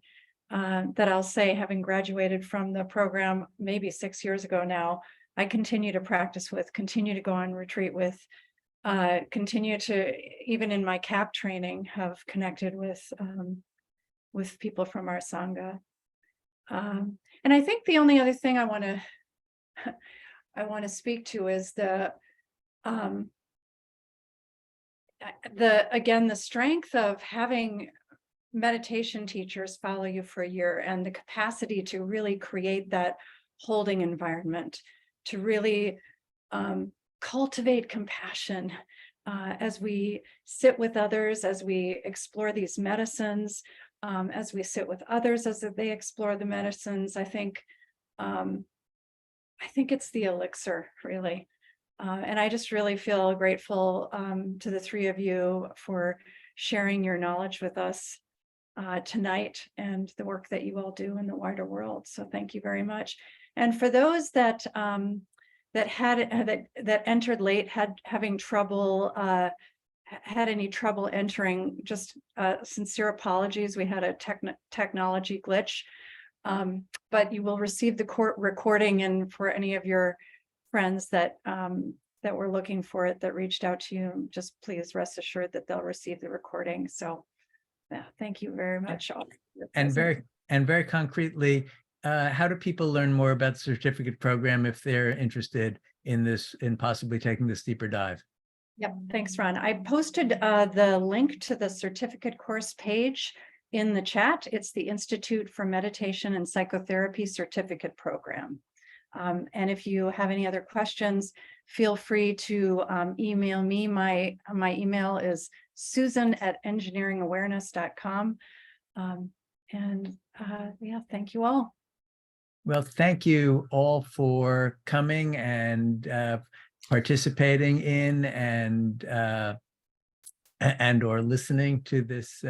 I'll say, having graduated from the program maybe 6 years ago now, I continue to practice with, continue to go on retreat with, continue to, even in my CAP training, have connected with people from our Sangha. And I think the only other thing I want to speak to is again, the strength of having meditation teachers follow you for a year and the capacity to really create that holding environment, to really cultivate compassion as we sit with others, as we explore these medicines, as we sit with others as they explore the medicines. I think it's the elixir, really. And I just really feel grateful to the three of you for sharing your knowledge with us tonight and the work that you all do in the wider world. So thank you very much. And for those that entered late, having trouble, had any trouble entering, just sincere apologies. We had a technology glitch. But you will receive the court recording, and for any of your friends that that were looking for it, that reached out to you, just please rest assured that they'll receive the recording. So yeah, thank you very much. All And very concretely, how do people learn more about the certificate program if they're interested in this, in possibly taking this deeper dive? Yep, thanks, Ron. I posted the link to the certificate course page in the chat. It's the Institute for Meditation and Psychotherapy Certificate Program. And if you have any other questions, feel free to email me. My email is susan@engineeringawareness.com. Yeah, thank you all. Well, thank you all for coming and participating in and or listening to this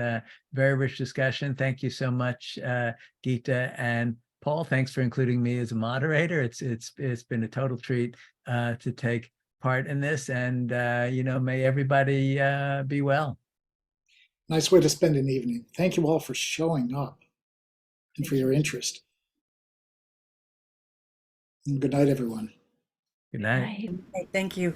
very rich discussion. Thank you so much, Gita and Paul. Thanks for including me as a moderator. It's been a total treat to take part in this, and may everybody be well. Nice way to spend an evening. Thank you all for showing up and for your interest. And good night, everyone. Good night. Bye. Thank you.